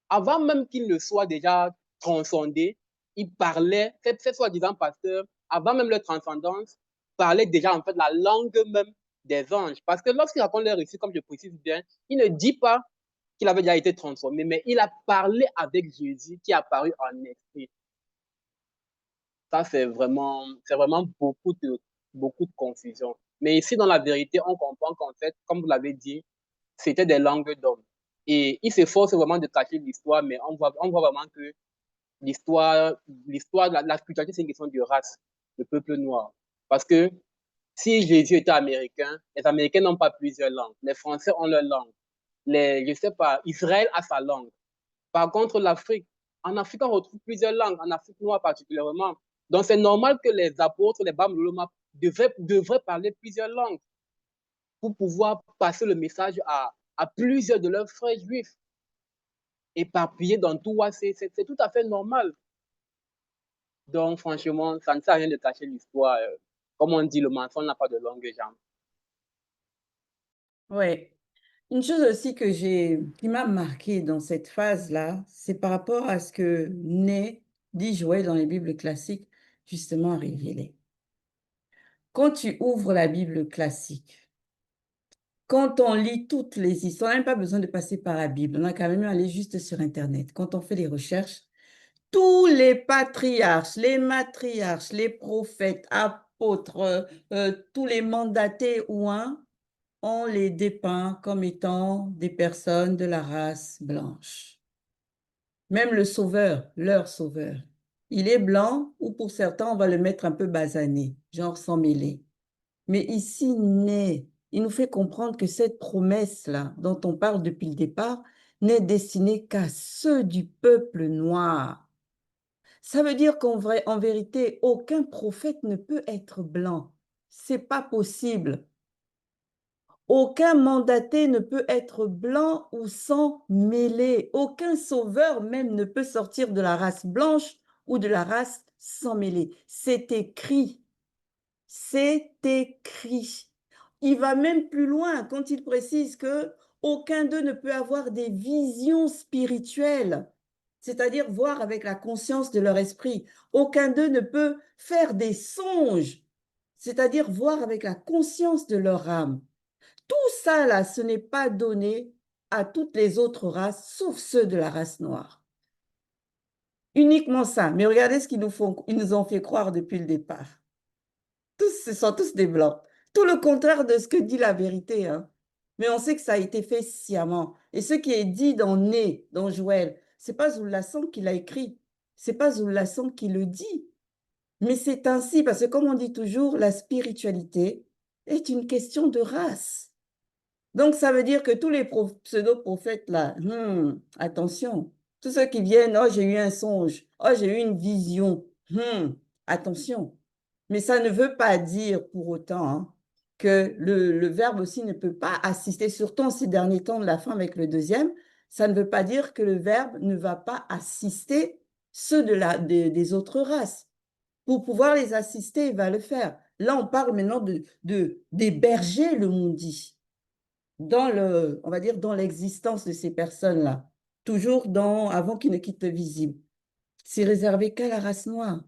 avant même qu'ils ne soient déjà transcendés, ils parlaient, ces soi-disant pasteurs, avant même leur transcendance, parlaient déjà en fait la langue même des anges. Parce que lorsqu'il raconte leur récit, comme je précise bien, il ne dit pas qu'il avait déjà été transformé, mais il a parlé avec Jésus qui est apparu en esprit. Ça, c'est vraiment beaucoup de confusion. Mais ici, dans la vérité, on comprend qu'en fait, comme vous l'avez dit, c'était des langues d'hommes. Et il s'efforce vraiment de cacher l'histoire, mais on voit vraiment que l'histoire, la spiritualité, c'est une question de race, le peuple noir. Parce que si Jésus était américain, les Américains n'ont pas plusieurs langues. Les Français ont leur langue. Je sais pas, Israël a sa langue. Par contre, en Afrique, on retrouve plusieurs langues, en Afrique noire particulièrement. Donc, c'est normal que les apôtres, les Bamlouloma, devraient parler plusieurs langues pour pouvoir passer le message à plusieurs de leurs frères juifs. Éparpillés dans tout, c'est tout à fait normal. Donc, franchement, ça ne sert à rien de cacher l'histoire. Comme on dit, le mensonge n'a pas de longue jambe. Ouais. Une chose aussi qui m'a marqué dans cette phase-là, c'est par rapport à ce que Né dit Joël dans les Bibles classiques, justement, a révélé. Quand tu ouvres la Bible classique, quand on lit toutes les histoires, on n'a même pas besoin de passer par la Bible, on a quand même aller juste sur Internet. Quand on fait des recherches, tous les patriarches, les matriarches, les prophètes, apôtres, tous les mandatés ou on les dépeint comme étant des personnes de la race blanche. Même le sauveur, leur sauveur, il est blanc ou pour certains, on va le mettre un peu basané, genre sans mêler. Mais ici, il nous fait comprendre que cette promesse-là, dont on parle depuis le départ, n'est destinée qu'à ceux du peuple noir. Ça veut dire qu'en vérité, aucun prophète ne peut être blanc. C'est pas possible. Aucun mandaté ne peut être blanc ou sans mêlé. Aucun sauveur même ne peut sortir de la race blanche ou de la race sans mêlé. C'est écrit. C'est écrit. Il va même plus loin quand il précise que aucun d'eux ne peut avoir des visions spirituelles, c'est-à-dire voir avec la conscience de leur esprit. Aucun d'eux ne peut faire des songes, c'est-à-dire voir avec la conscience de leur âme. Tout ça, là, ce n'est pas donné à toutes les autres races, sauf ceux de la race noire. Uniquement ça. Mais regardez ce qu'ils nous ont fait croire depuis le départ. Ce sont tous des blancs. Tout le contraire de ce que dit la vérité. Hein. Mais on sait que ça a été fait sciemment. Et ce qui est dit dans Né, dans Joël, ce n'est pas Zoulassan qui l'a écrit. Ce n'est pas Zoulassan qui le dit. Mais c'est ainsi, parce que comme on dit toujours, la spiritualité est une question de race. Donc, ça veut dire que tous les pseudo-prophètes, là, attention, tous ceux qui viennent, oh, j'ai eu un songe, oh, j'ai eu une vision, attention. Mais ça ne veut pas dire pour autant hein, que le Verbe aussi ne peut pas assister, surtout en ces derniers temps de la fin avec le deuxième, ça ne veut pas dire que le Verbe ne va pas assister ceux des autres races. Pour pouvoir les assister, il va le faire. Là, on parle maintenant d'héberger le monde-dit dans on va dire, dans l'existence de ces personnes-là, toujours avant qu'ils ne quittent le visible. C'est réservé qu'à la race noire.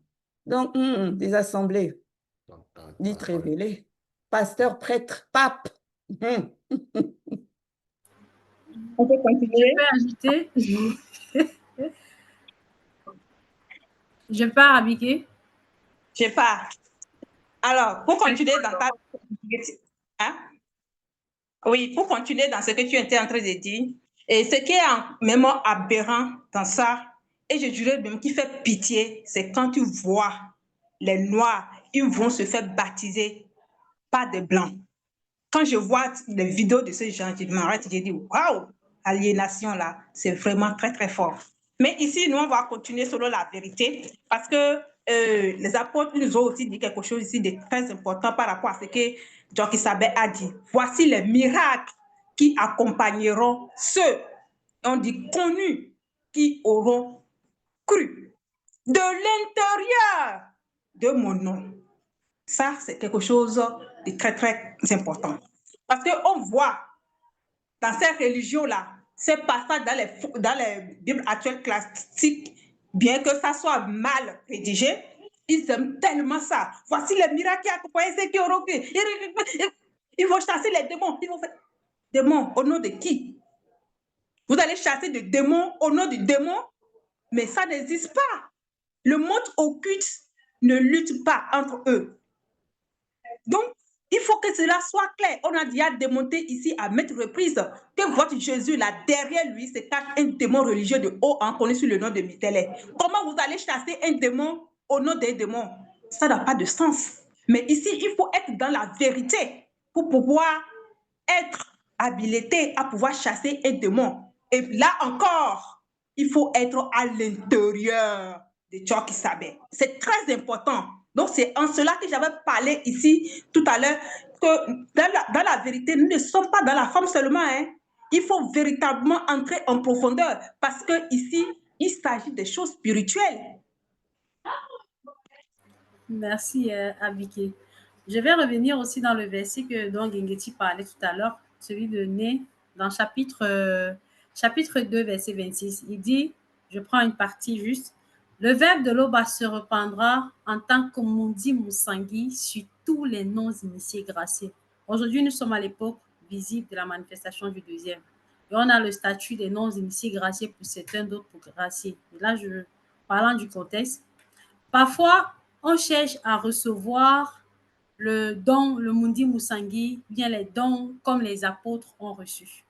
Donc, des assemblées, dites révélées, pasteurs, prêtres, papes. On peut continuer? Je peux ajouter. Je pars, Abigail. Je pars. Alors, pour continuer dans ta... Hein? Oui, pour continuer dans ce que tu étais en train de dire, et ce qui est même aberrant dans ça, et je dirais même qui fait pitié, c'est quand tu vois les Noirs, ils vont se faire baptiser par des Blancs. Quand je vois les vidéos de ces gens, je m'arrête, je dis, waouh, aliénation là, c'est vraiment très, très fort. Mais ici, nous, on va continuer selon la vérité, parce que les apôtres nous ont aussi dit quelque chose ici de très important par rapport à ce que Jokisabe a dit. Voici les miracles qui accompagneront ceux, on dit connus, qui auront cru. de l'intérieur de mon nom. Ça, c'est quelque chose de très, très important. Parce qu'on voit dans ces religions-là, ces passages dans les Bibles actuelles classiques, bien que ça soit mal rédigé, ils aiment tellement ça. Voici les miracles qui accompagnent ceux qui auront cru. Ils vont chasser les démons. Ils vont faire... Démons, au nom de qui? Vous allez chasser des démons au nom du démon? Mais ça n'existe pas. Le monde occulte ne lutte pas entre eux. Donc, il faut que cela soit clair. On a déjà démonté ici à maintes reprises que votre Jésus, là, derrière lui, se cache un démon religieux de haut en connu sous le nom de Michel. Comment vous allez chasser un démon au nom d'un démon? Ça n'a pas de sens. Mais ici, il faut être dans la vérité pour pouvoir être habilité à pouvoir chasser un démon. Et là encore, il faut être à l'intérieur de Tchokisabé. C'est très important. Donc, c'est en cela que j'avais parlé ici tout à l'heure que dans la vérité, nous ne sommes pas dans la forme seulement. Hein. Il faut véritablement entrer en profondeur parce que ici, il s'agit des choses spirituelles. Merci, Abike. Je vais revenir aussi dans le verset dont Gengeti parlait tout à l'heure, celui de Né, dans chapitre 2, verset 26. Il dit, je prends une partie juste, le verbe de l'Oba se répandra en tant que Mundi Moussangui sur tous les noms initiés graciés. Aujourd'hui, nous sommes à l'époque visible de la manifestation du deuxième. Et on a le statut des noms initiés graciés pour certains, d'autres pour graciés. Et là, parlant du contexte, parfois, on cherche à recevoir le don, le Mundi Moussangui, bien les dons comme les apôtres ont reçu.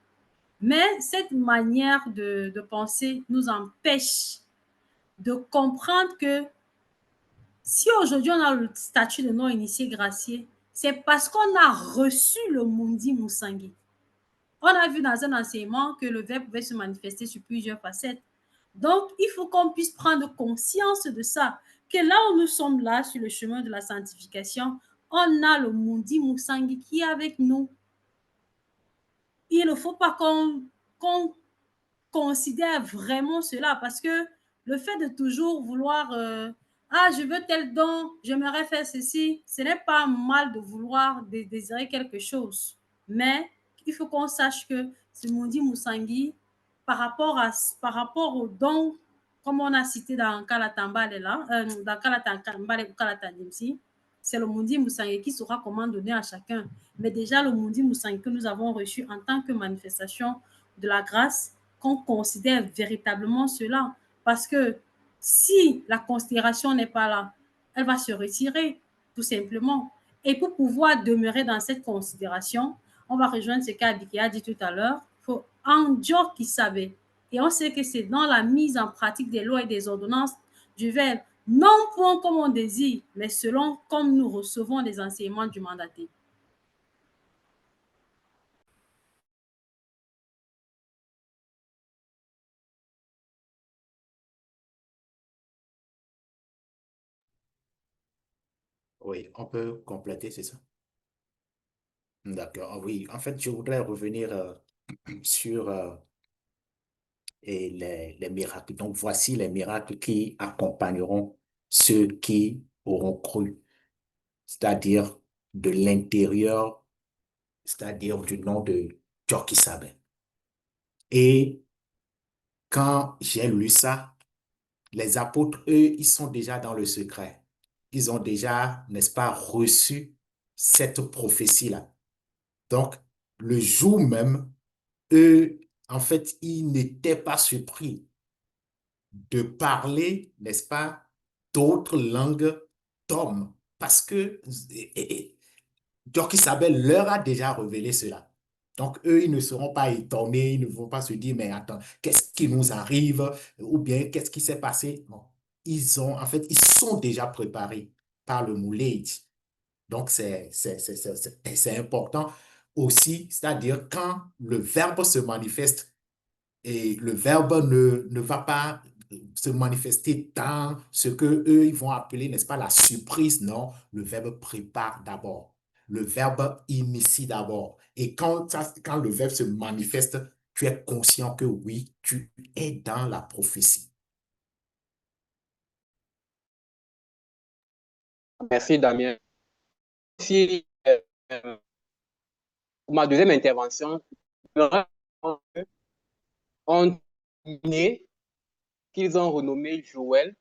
Mais cette manière de penser nous empêche de comprendre que si aujourd'hui on a le statut de non-initié gracié, c'est parce qu'on a reçu le Mundi Moussangui. On a vu dans un enseignement que le verbe pouvait se manifester sur plusieurs facettes. Donc, il faut qu'on puisse prendre conscience de ça, que là où nous sommes là, sur le chemin de la sanctification, on a le Mundi Moussangui qui est avec nous. Il ne faut pas qu'on considère vraiment cela parce que le fait de toujours vouloir je veux tel don, j'aimerais faire ceci, ce n'est pas mal de vouloir désirer quelque chose, mais il faut qu'on sache que ce Mundi Moussangui, par rapport au don, comme on a cité dans Kalatambale là, dans Kalatambale ou Kalatandimsi, c'est le Mundi Moussangui qui saura comment donner à chacun. Mais déjà, le Mundi Moussangui que nous avons reçu en tant que manifestation de la grâce, qu'on considère véritablement cela. Parce que si la considération n'est pas là, elle va se retirer, tout simplement. Et pour pouvoir demeurer dans cette considération, on va rejoindre ce qu'Abiki a dit tout à l'heure, il faut un Dieu qui savait. Et on sait que c'est dans la mise en pratique des lois et des ordonnances du verbe, non point comme on désire, mais selon comme nous recevons les enseignements du mandaté. Oui, on peut compléter, c'est ça? D'accord, oui. En fait, je voudrais revenir sur les miracles. Donc, voici les miracles qui accompagneront ceux qui auront cru, c'est-à-dire de l'intérieur, c'est-à-dire du nom de Tchokisabé. Et quand j'ai lu ça, les apôtres, eux, ils sont déjà dans le secret. Ils ont déjà, n'est-ce pas, reçu cette prophétie-là. Donc, le jour même, eux, en fait, ils n'étaient pas surpris de parler, n'est-ce pas, d'autres langues d'hommes. Parce que donc Isabelle leur a déjà révélé cela. Donc, eux, ils ne seront pas étonnés, ils ne vont pas se dire, mais attends, qu'est-ce qui nous arrive? Ou bien, qu'est-ce qui s'est passé? Non. En fait, ils sont déjà préparés par le moulage. Donc, c'est important aussi, c'est-à-dire quand le verbe se manifeste et le verbe ne va pas se manifester dans ce que eux ils vont appeler, n'est-ce pas, la surprise, non, le verbe prépare d'abord. Le verbe initie d'abord. Et quand le verbe se manifeste, tu es conscient que oui, tu es dans la prophétie. Merci, Damien. Si, pour ma deuxième intervention, on dit qu'ils ont renommé Joël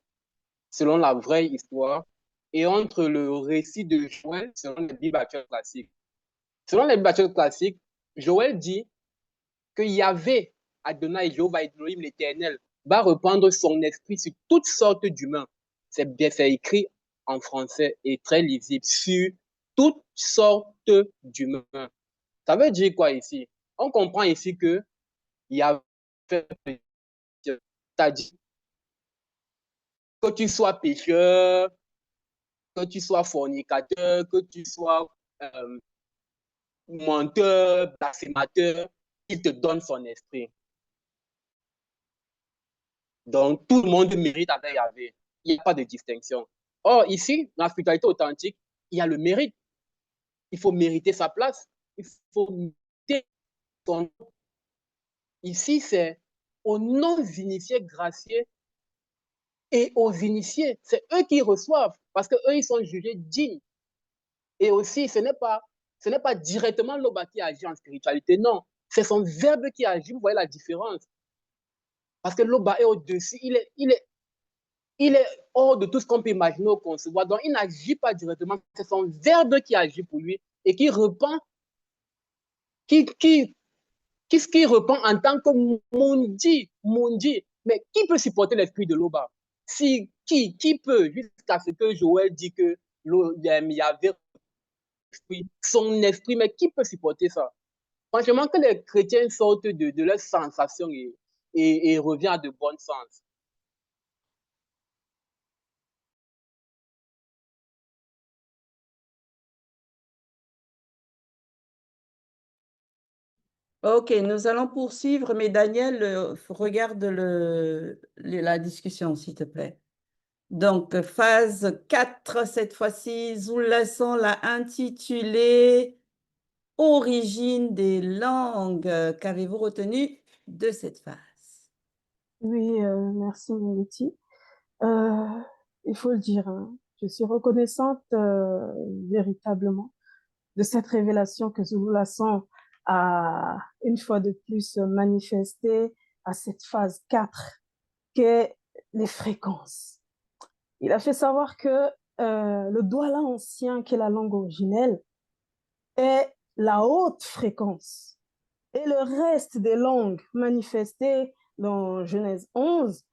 selon la vraie histoire et entre le récit de Joël selon les Bibles classiques. Selon les Bibles classiques, Joël dit que Yahvé, Adonai, Jéhovah, Elohim, l'Éternel, va répandre son esprit sur toutes sortes d'humains. C'est bien, c'est écrit en français et très lisible, sur toutes sortes d'humains. Ça veut dire quoi ici? On comprend ici que Yahvé, c'est-à-dire que tu sois pécheur, que tu sois fornicateur, que tu sois menteur, blasphémateur, il te donne son esprit. Donc, tout le monde mérite avec Yahvé. Il n'y a pas de distinction. Or, ici, dans la spiritualité authentique, il y a le mérite. Il faut mériter sa place. Il faut mériter son... Ici, c'est aux non-initiés graciés et aux initiés. C'est eux qui reçoivent parce qu'eux, ils sont jugés dignes. Et aussi, ce n'est pas directement l'Oba qui agit en spiritualité, non. C'est son verbe qui agit. Vous voyez la différence. Parce que l'Oba est au-dessus. Il est hors de tout ce qu'on peut imaginer ou concevoir. Donc, il n'agit pas directement. C'est son verbe qui agit pour lui et qui repent, qui repent en tant que Mundi. Mais qui peut supporter l'esprit de l'Oba? Qui peut, jusqu'à ce que Joël dit que il y avait son esprit, mais qui peut supporter ça? Franchement, que les chrétiens sortent de leurs sensations et reviennent à de bons sens. Ok, nous allons poursuivre, mais Daniel, regarde la discussion, s'il te plaît. Donc, phase 4, cette fois-ci, Zulasan l'a intitulée Origine des langues. Qu'avez-vous retenu de cette phase? Oui, merci Melity. Il faut le dire, hein, je suis reconnaissante véritablement de cette révélation que Zululassan a une fois de plus manifestée à cette phase 4, qu'est les fréquences. Il a fait savoir que le Douala ancien, qui est la langue originelle, est la haute fréquence. Et le reste des langues manifestées dans Genèse 11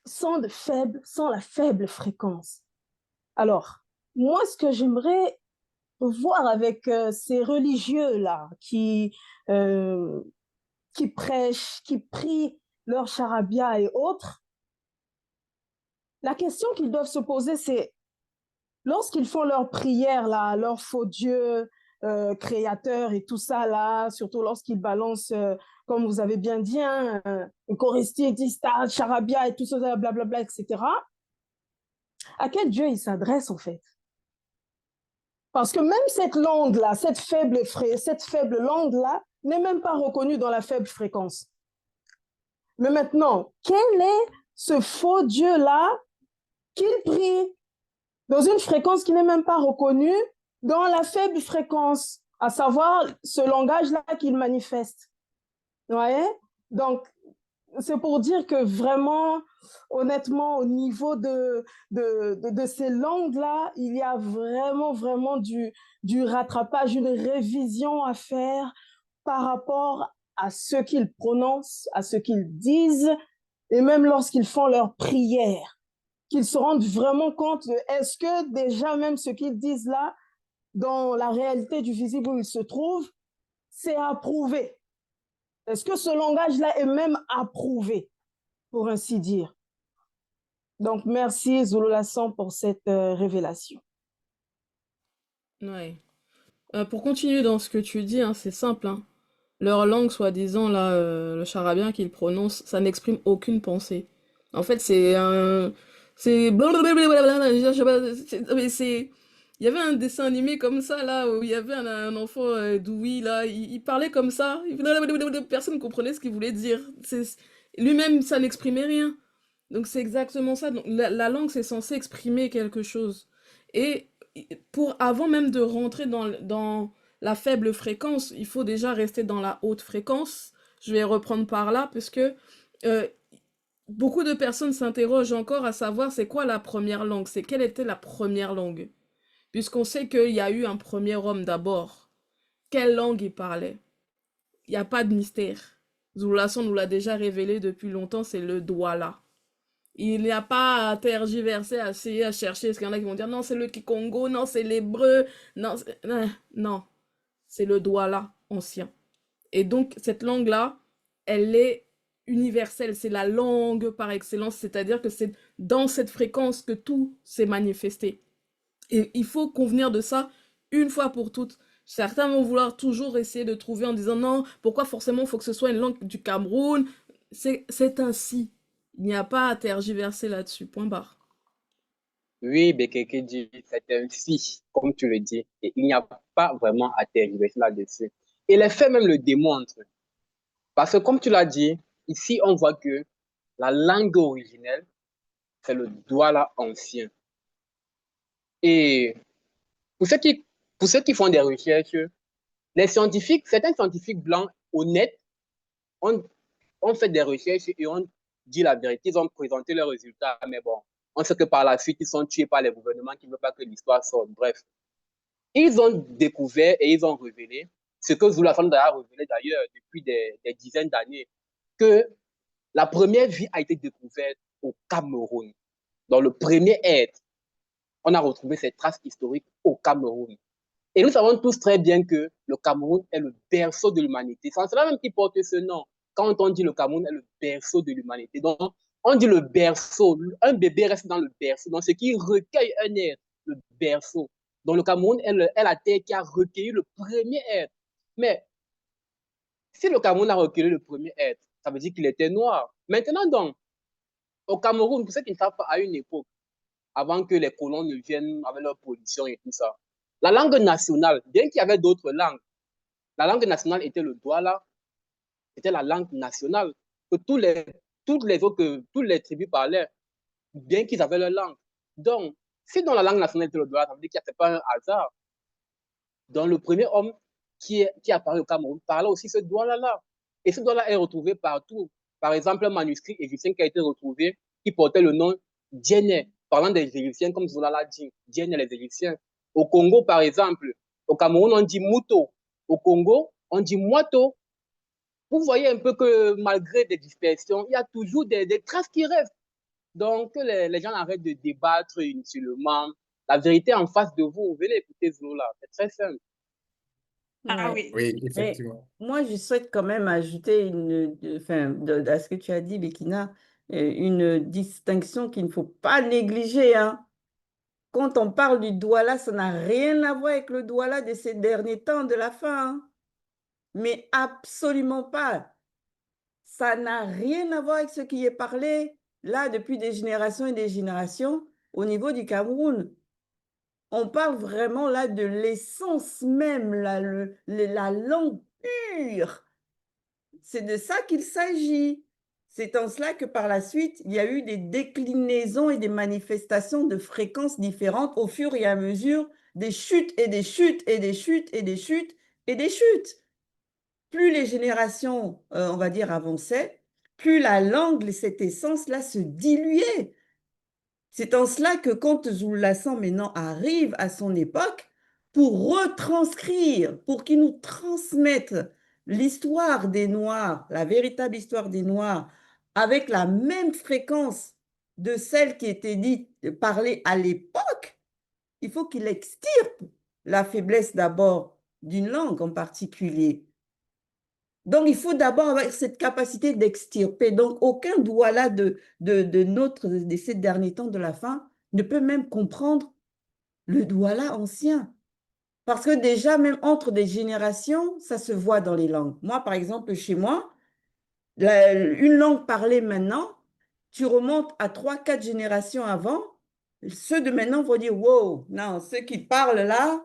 sont la faible fréquence. Alors, moi, ce que j'aimerais voir avec ces religieux-là qui prêchent, qui prient leur charabia et autres, la question qu'ils doivent se poser, c'est lorsqu'ils font leur prière, là, leur faux Dieu créateur et tout ça, là, surtout lorsqu'ils balancent, comme vous avez bien dit, hein, Eucharistie, Distat, charabia et tout ça, blablabla, etc. À quel Dieu ils s'adressent, en fait? Parce que même cette langue-là, cette faible langue-là, n'est même pas reconnue dans la faible fréquence. Mais maintenant, quel est ce faux Dieu-là qu'il prie dans une fréquence qui n'est même pas reconnue dans la faible fréquence, à savoir ce langage-là qu'il manifeste? Vous voyez? Donc, c'est pour dire que vraiment, honnêtement, au niveau de ces langues-là, il y a vraiment du rattrapage, une révision à faire par rapport à ce qu'ils prononcent, à ce qu'ils disent, et même lorsqu'ils font leur prière, qu'ils se rendent vraiment compte de est-ce que déjà même ce qu'ils disent là, dans la réalité du visible où ils se trouvent, c'est approuvé. Est-ce que ce langage-là est même approuvé, pour ainsi dire? Donc, merci Zululassan pour cette révélation. Ouais. Pour continuer dans ce que tu dis, hein, c'est simple, hein. Leur langue, soi-disant, là, le charabia qu'ils prononcent, ça n'exprime aucune pensée. En fait, c'est un... C'est... Mais c'est... Il y avait un dessin animé comme ça, là, où il y avait un enfant d'Ouï, là, il parlait comme ça. Personne ne comprenait ce qu'il voulait dire. Lui-même, ça n'exprimait rien. Donc c'est exactement ça. Donc, la langue, c'est censé exprimer quelque chose. Et avant même de rentrer dans la faible fréquence, il faut déjà rester dans la haute fréquence. Je vais reprendre par là, parce que euh, beaucoup de personnes s'interrogent encore à savoir c'est quoi la première langue, c'est quelle était la première langue. Puisqu'on sait qu'il y a eu un premier homme d'abord. Quelle langue il parlait? Il n'y a pas de mystère. Zulason nous l'a déjà révélé depuis longtemps, c'est le Douala. Il n'y a pas à tergiverser, à essayer, à chercher. Parce qu'il y en a qui vont dire non, c'est le Kikongo, non, c'est l'hébreu, non, non, c'est le Douala ancien. Et donc, cette langue-là, elle est universelle, c'est la langue par excellence, c'est-à-dire que c'est dans cette fréquence que tout s'est manifesté. Et il faut convenir de ça une fois pour toutes. Certains vont vouloir toujours essayer de trouver en disant non, pourquoi forcément il faut que ce soit une langue du Cameroun? C'est ainsi. Il n'y a pas à tergiverser là-dessus. Point barre. Oui, Bekeke dit, c'est ainsi, comme tu le dis, et il n'y a pas vraiment à tergiverser là-dessus. Et les faits même le démontrent. Parce que comme tu l'as dit, ici on voit que la langue originelle, c'est le Douala ancien. Et pour ceux qui font des recherches, les scientifiques, certains scientifiques blancs honnêtes ont fait des recherches et ont dit la vérité, ils ont présenté leurs résultats, mais bon, on sait que par la suite, ils sont tués par les gouvernements qui ne veulent pas que l'histoire sorte. Bref, ils ont découvert et ils ont révélé, ce que Zulasan a révélé d'ailleurs depuis des dizaines d'années, que la première vie a été découverte au Cameroun. Dans le premier être, on a retrouvé ces traces historiques au Cameroun. Et nous savons tous très bien que le Cameroun est le berceau de l'humanité. C'est cela même qui porte ce nom. Quand on dit le Cameroun est le berceau de l'humanité, donc on dit le berceau, un bébé reste dans le berceau, donc ce qui recueille un être, le berceau. Donc le Cameroun est la terre qui a recueilli le premier être. Mais si le Cameroun a recueilli le premier être, ça veut dire qu'il était noir. Maintenant donc, au Cameroun, pour ceux qui ne savent pas, à une époque, avant que les colons ne viennent avec leur pollution et tout ça, la langue nationale, bien qu'il y avait d'autres langues, la langue nationale était le Douala, c'était la langue nationale que toutes les tribus parlaient, bien qu'ils avaient leur langue. Donc, si dans la langue nationale était le Douala, ça veut dire qu'il n'y a pas un hasard. Donc, le premier homme qui apparaît au Cameroun parlait aussi ce Douala-là. Et ce Douala est retrouvé partout. Par exemple, un manuscrit égyptien qui a été retrouvé, qui portait le nom Djenne, parlant des Égyptiens comme Zola l'a dit, Djenne les Égyptiens. Au Congo, par exemple, au Cameroun, on dit Muto. Au Congo, on dit Moito. Vous voyez un peu que malgré des dispersions, il y a toujours des traces qui restent. Donc, que les gens arrêtent de débattre inutilement. La vérité est en face de vous. Venez écouter Zola. C'est très simple. Ah Ouais. oui. Oui, Mais effectivement. moi, je souhaite quand même ajouter à ce que tu as dit, Bekina, une distinction qu'il ne faut pas négliger, hein. Quand on parle du Douala, ça n'a rien à voir avec le Douala de ces derniers temps, de la fin, hein. Mais absolument pas. Ça n'a rien à voir avec ce qui est parlé là depuis des générations et des générations au niveau du Cameroun. On parle vraiment là de l'essence même, la langue pure. C'est de ça qu'il s'agit. C'est en cela que par la suite, il y a eu des déclinaisons et des manifestations de fréquences différentes au fur et à mesure des chutes et des chutes et des chutes et des chutes et des chutes. Plus les générations, on va dire, avançaient, plus la langue, cette essence-là se diluait. C'est en cela que quand Zulasan maintenant arrive à son époque pour retranscrire, pour qu'il nous transmette l'histoire des Noirs, la véritable histoire des Noirs, avec la même fréquence de celle qui était dite, parlée à l'époque, il faut qu'il extirpe la faiblesse d'abord d'une langue en particulier. Donc, il faut d'abord avoir cette capacité d'extirper. Donc, aucun douala de ces derniers temps de la fin ne peut même comprendre le douala ancien. Parce que déjà, même entre des générations, ça se voit dans les langues. Moi, par exemple, chez moi, une langue parlée maintenant, tu remontes à 3, 4 générations avant, ceux de maintenant vont dire, wow, non, ceux qui parlent là,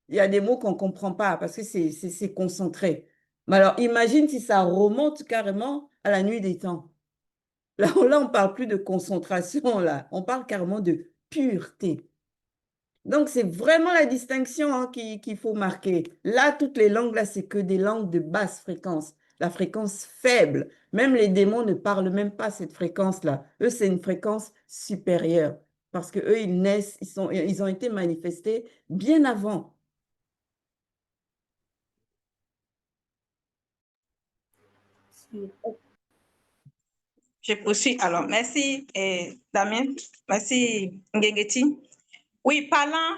il y a des mots qu'on ne comprend pas parce que c'est concentré. Mais alors, imagine si ça remonte carrément à la nuit des temps. Là, on ne parle plus de concentration, là. On parle carrément de pureté. Donc, c'est vraiment la distinction hein, qu'il faut marquer. Là, toutes les langues, là, c'est que des langues de basse fréquence, la fréquence faible. Même les démons ne parlent même pas cette fréquence-là. Eux, c'est une fréquence supérieure. Parce que eux, ils naissent, ils ont été manifestés bien avant. Je poursuis. Alors, merci, Damien. Merci, Ngengeti. Oui, parlant,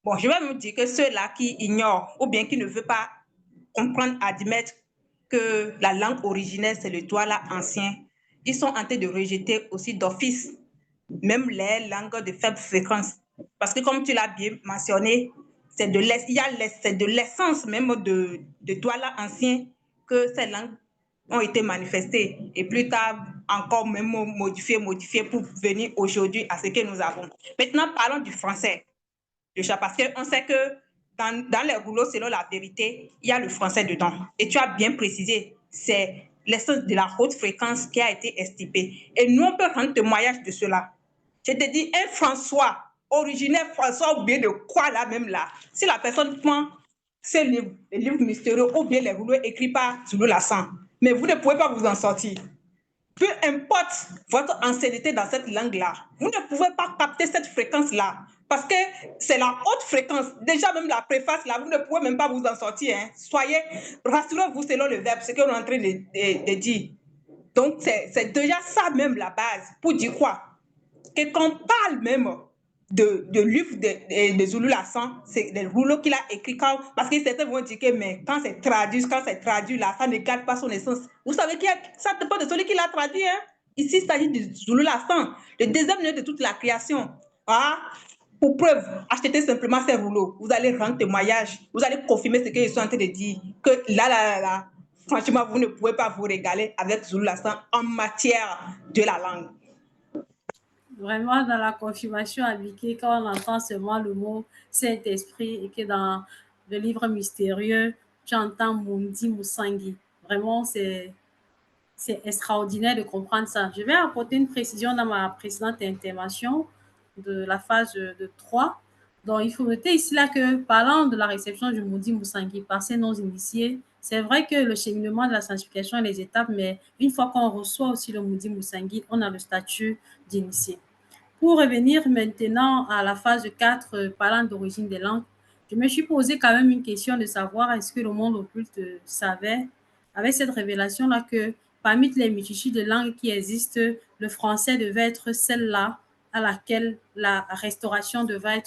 bon, je vais me dire que ceux-là qui ignorent ou bien qui ne veulent pas comprendre, admettre que la langue originelle, c'est le Douala ancien, ils sont en train de rejeter aussi d'office même les langues de faible fréquence. Parce que comme tu l'as bien mentionné, c'est de l'essence même de Douala ancien que ces langues ont été manifestées et plus tard encore même modifiées pour venir aujourd'hui à ce que nous avons. Maintenant, parlons du français. Parce qu'on sait que dans les rouleaux, selon la vérité, il y a le français dedans. Et tu as bien précisé, c'est l'essence de la haute fréquence qui a été estipée. Et nous, on peut rendre témoignage de cela. Je te dis, un François, originaire François ou bien de quoi là même là, si la personne prend ces livres, les livres mystérieux ou bien les rouleaux écrits par Zulu Lassan, mais vous ne pouvez pas vous en sortir. Peu importe votre ancienneté dans cette langue-là, vous ne pouvez pas capter cette fréquence-là parce que c'est la haute fréquence. Déjà, même la préface, là, vous ne pouvez même pas vous en sortir. Hein. Soyez, rassurez-vous selon le verbe, ce qu'on est en train de dire. Donc, c'est déjà ça même la base pour dire quoi? Que qu'on parle même de livres de Zulu Lassan, c'est des rouleaux qu'il a écrit quand, parce que certains vont dire que mais quand c'est traduit là, ça ne garde pas son essence. Vous savez qu'il y a, ça dépend de celui qui l'a traduit. Hein? Ici, il s'agit de Zulu Lassan, le deuxième lieu de toute la création. Ah, pour preuve, achetez simplement ces rouleaux. Vous allez rendre témoignage, vous allez confirmer ce que je suis en train de dire. Que là, franchement, vous ne pouvez pas vous régaler avec Zulu Lassan en matière de la langue. Vraiment, dans la confirmation appliquée, quand on entend seulement le mot Saint-Esprit et que dans le livre mystérieux, tu entends Mundi Musangi. Vraiment, c'est extraordinaire de comprendre ça. Je vais apporter une précision dans ma précédente intervention de la phase de 3. Donc, il faut noter ici là que, parlant de la réception du Mundi Musangi par ces non-initiés, c'est vrai que le cheminement de la sanctification et les étapes, mais une fois qu'on reçoit aussi le Mundi Musangi, on a le statut d'initié. Pour revenir maintenant à la phase 4, parlant d'origine des langues, je me suis posé quand même une question de savoir est-ce que le monde occulte savait, avec cette révélation-là, que parmi les multitudes de langues qui existent, le français devait être celle-là à laquelle la restauration devrait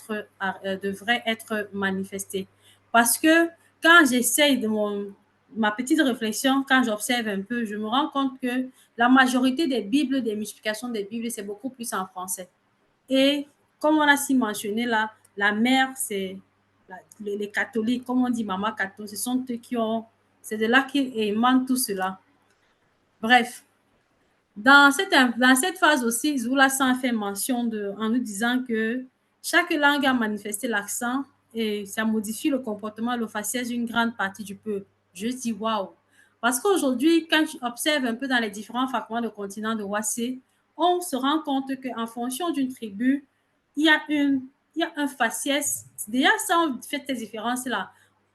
être manifestée. Parce que quand j'essaye de ma petite réflexion, quand j'observe un peu, je me rends compte que la majorité des Bibles, des multiplications des Bibles, c'est beaucoup plus en français. Et comme on a si mentionné là, la mère, c'est les catholiques, comme on dit maman catholique, ce sont eux qui ont, c'est de là qu'émane tout cela. Bref, dans cette phase aussi, Zoula San fait mention en nous disant que chaque langue a manifesté l'accent et ça modifie le comportement et le faciès d'une grande partie du peuple. Je dis waouh! Parce qu'aujourd'hui, quand tu observes un peu dans les différents fragments de continent de Wassé, on se rend compte qu'en fonction d'une tribu, il y a un faciès. Déjà, ça, on fait ces différences-là.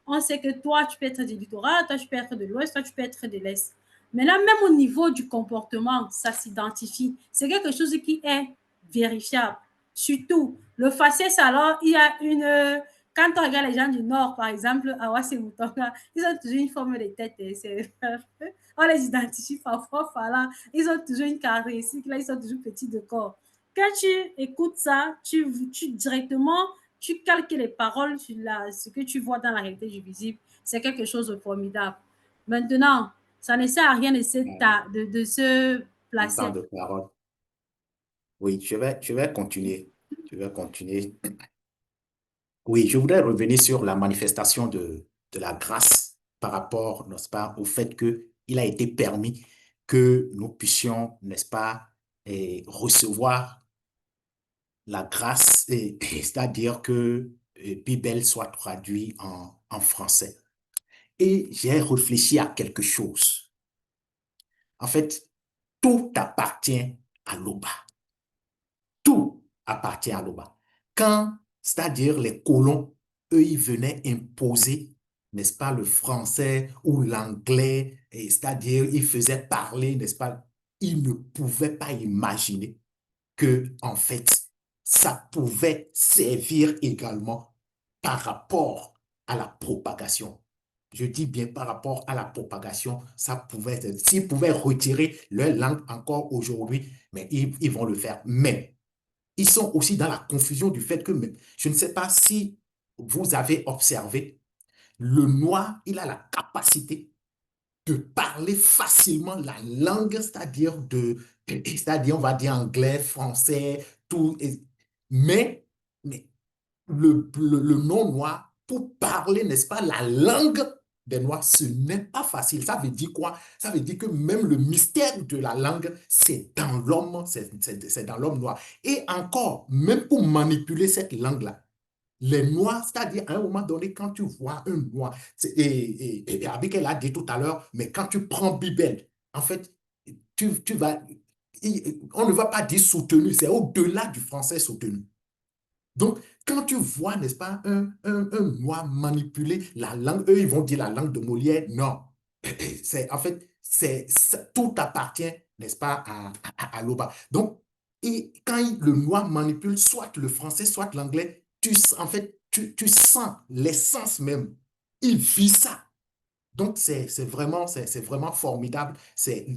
On sait que toi, tu peux être du littoral, toi, tu peux être de l'ouest, toi, tu peux être de l'est. Mais là, même au niveau du comportement, ça s'identifie. C'est quelque chose qui est vérifiable. Surtout, le faciès, alors, il y a une... Quand on regarde les gens du Nord, par exemple, à Wassimoutonga, ils ont toujours une forme de tête. On les identifie parfois, voilà. Ils ont toujours une caractéristique, là, ils sont toujours petits de corps. Quand tu écoutes ça, tu directement, tu calques les paroles sur ce que tu vois dans la réalité du visible. C'est quelque chose de formidable. Maintenant, ça ne sert à rien de se placer. Temps de parole. Oui, je vais continuer. Je vais continuer. Oui, je voudrais revenir sur la manifestation de la grâce par rapport, n'est-ce pas, au fait qu'il a été permis que nous puissions, n'est-ce pas, recevoir la grâce, c'est-à-dire que Bible soit traduit en français. Et j'ai réfléchi à quelque chose. En fait, tout appartient à l'Oba. Tout appartient à l'Oba. Quand C'est-à-dire les colons, eux, ils venaient imposer, n'est-ce pas, le français ou l'anglais, c'est-à-dire ils faisaient parler, n'est-ce pas, ils ne pouvaient pas imaginer que, en fait, ça pouvait servir également par rapport à la propagation. Je dis bien par rapport à la propagation, ça pouvait être, s'ils pouvaient retirer leur langue encore aujourd'hui, mais ils vont le faire. Mais ils sont aussi dans la confusion du fait que, je ne sais pas si vous avez observé, le noir, il a la capacité de parler facilement la langue, c'est-à-dire, on va dire anglais, français, tout, mais le non-noir, pour parler, n'est-ce pas, la langue des Noirs, ce n'est pas facile. Ça veut dire quoi? Ça veut dire que même le mystère de la langue, c'est dans l'homme, c'est dans l'homme noir. Et encore, même pour manipuler cette langue-là, les Noirs, c'est-à-dire à un moment donné, quand tu vois un Noir, et Abigail a dit tout à l'heure, mais quand tu prends Bibel, en fait, tu vas, on ne va pas dire soutenu, c'est au-delà du français soutenu. Donc, quand tu vois, n'est-ce pas, un noir manipuler la langue, eux, ils vont dire la langue de Molière. Non. En fait, tout appartient, n'est-ce pas, à Loba. Donc, le noir manipule soit le français, soit l'anglais, en fait, tu sens l'essence même. Il vit ça. Donc, c'est vraiment formidable.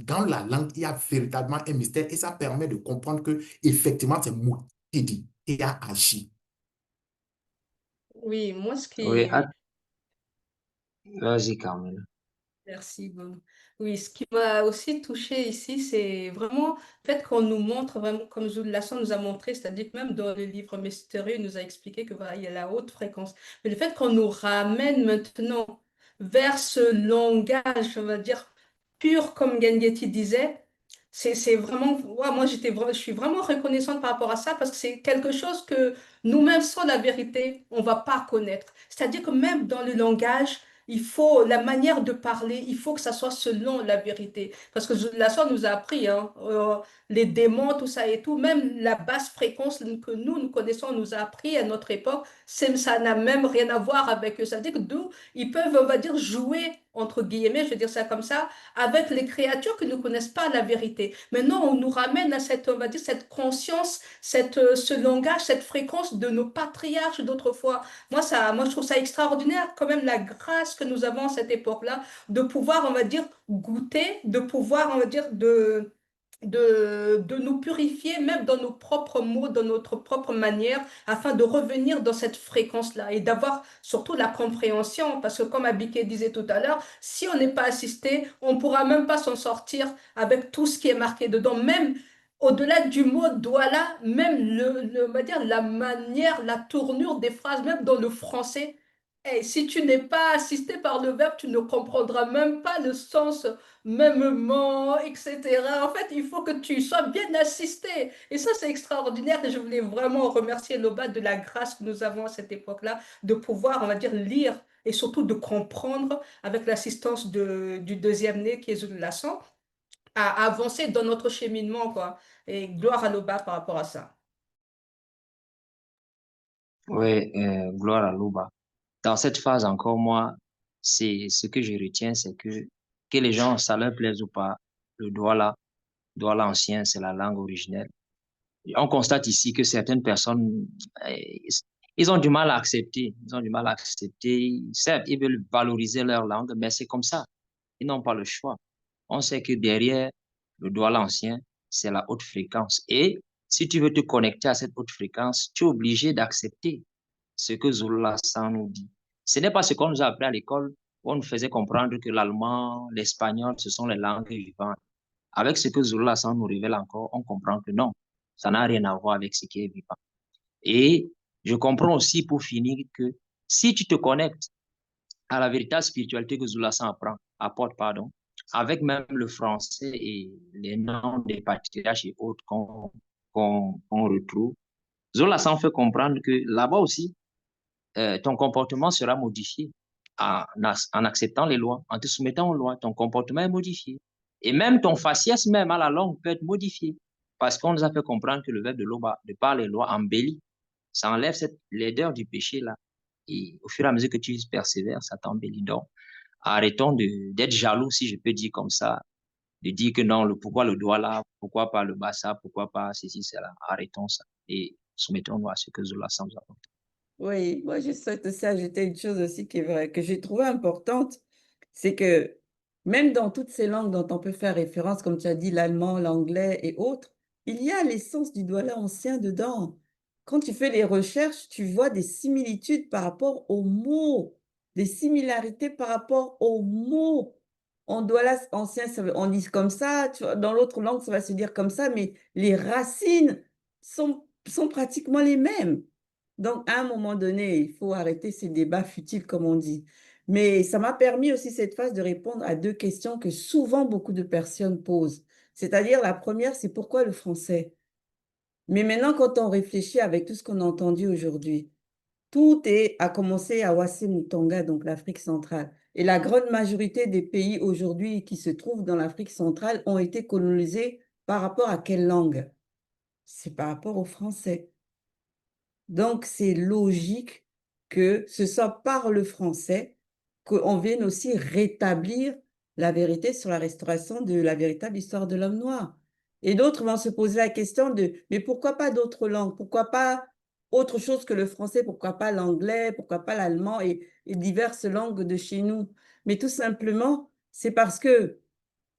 Dans la langue, il y a véritablement un mystère et ça permet de comprendre que, effectivement, c'est Mout qui dit et a agi. Oui, moi, ce Oui, qui, vas-y, Carmela. Merci, Bob. Oui, ce qui m'a aussi touché ici, c'est vraiment le fait qu'on nous montre, vraiment, comme Jules Lasson nous a montré, c'est-à-dire que même dans le livre Mystérieux, il nous a expliqué que voilà, il y a la haute fréquence. Mais le fait qu'on nous ramène maintenant vers ce langage, on va dire, pur, comme Gandhi disait, c'est vraiment, ouais, moi je suis vraiment reconnaissante par rapport à ça parce que c'est quelque chose que nous-mêmes, sans la vérité, on va pas connaître. C'est-à-dire que même dans le langage, il faut, la manière de parler, il faut que ça soit selon la vérité. Parce que la soeur nous a appris, hein, les démons, tout ça et tout, même la basse fréquence que nous connaissons, nous a appris à notre époque, ça n'a même rien à voir avec eux. Ça veut dire que d'où ils peuvent, on va dire, jouer, entre guillemets, je vais dire ça comme ça, avec les créatures qui ne connaissent pas la vérité. Maintenant, on nous ramène à cette, on va dire, cette conscience, ce langage, cette fréquence de nos patriarches d'autrefois. Moi, je trouve ça extraordinaire, quand même, la grâce que nous avons à cette époque-là, de pouvoir, on va dire, goûter, de pouvoir, on va dire, de nous purifier, même dans nos propres mots, dans notre propre manière, afin de revenir dans cette fréquence-là et d'avoir surtout la compréhension, parce que comme Abiké disait tout à l'heure, si on n'est pas assisté, on ne pourra même pas s'en sortir avec tout ce qui est marqué dedans, même au-delà du mot douala, même on va dire, la manière, la tournure des phrases, même dans le français. Et si tu n'es pas assisté par le verbe, tu ne comprendras même pas le sens, mêmement, etc. En fait, il faut que tu sois bien assisté. Et ça, c'est extraordinaire. Et je voulais vraiment remercier Loba de la grâce que nous avons à cette époque-là, de pouvoir, on va dire, lire et surtout de comprendre avec l'assistance du deuxième né qui est Lassan, à avancer dans notre cheminement, quoi. Et gloire à Loba par rapport à ça. Oui, gloire à Loba. Dans cette phase encore, moi, c'est ce que je retiens, c'est que les gens, ça leur plaise ou pas, le Douala ancien, c'est la langue originelle. On constate ici que certaines personnes, ils ont du mal à accepter. Ils ont du mal à accepter. Certes, ils veulent valoriser leur langue, mais c'est comme ça. Ils n'ont pas le choix. On sait que derrière le Douala ancien, c'est la haute fréquence. Et si tu veux te connecter à cette haute fréquence, tu es obligé d'accepter ce que Zola San nous dit. Ce n'est pas ce qu'on nous a appris à l'école où on nous faisait comprendre que l'allemand, l'espagnol, ce sont les langues vivantes. Avec ce que Zola San nous révèle encore, on comprend que non, ça n'a rien à voir avec ce qui est vivant. Et je comprends aussi, pour finir, que si tu te connectes à la véritable spiritualité que Zola San apporte, avec même le français et les noms des patriarches et autres qu'on retrouve, Zola San fait comprendre que là-bas aussi, ton comportement sera modifié en acceptant les lois, en te soumettant aux lois. Ton comportement est modifié. Et même ton faciès, même à la longue, peut être modifié. Parce qu'on nous a fait comprendre que le verbe de l'eau, de par les lois, embellit. Ça enlève cette laideur du péché là. Et au fur et à mesure que tu persévères, ça t'embellit. Donc, arrêtons d'être jaloux, si je peux dire comme ça, de dire que non, pourquoi le doigt là, pourquoi pas le bas ça, pourquoi pas ceci, cela. Arrêtons ça et soumettons-nous à ce que Zola nous apporte. Oui, moi je souhaite aussi ajouter une chose aussi qui est vraie, que j'ai trouvée importante, c'est que même dans toutes ces langues dont on peut faire référence, comme tu as dit, l'allemand, l'anglais et autres, il y a l'essence du douala ancien dedans. Quand tu fais les recherches, tu vois des similitudes par rapport aux mots, des similarités par rapport aux mots. En douala ancien, on dit comme ça, dans l'autre langue, ça va se dire comme ça, mais les racines sont pratiquement les mêmes. Donc, à un moment donné, il faut arrêter ces débats futiles, comme on dit. Mais ça m'a permis aussi cette phase de répondre à deux questions que souvent beaucoup de personnes posent. C'est-à-dire, la première, c'est pourquoi le français? Mais maintenant, quand on réfléchit avec tout ce qu'on a entendu aujourd'hui, tout a commencé à Ouassé-Moutonga, donc l'Afrique centrale. Et la grande majorité des pays aujourd'hui qui se trouvent dans l'Afrique centrale ont été colonisés par rapport à quelle langue? C'est par rapport au français. Donc, c'est logique que ce soit par le français qu'on vienne aussi rétablir la vérité sur la restauration de la véritable histoire de l'homme noir. Et d'autres vont se poser la question de, mais pourquoi pas d'autres langues? Pourquoi pas autre chose que le français? Pourquoi pas l'anglais? Pourquoi pas l'allemand et diverses langues de chez nous? Mais tout simplement, c'est parce que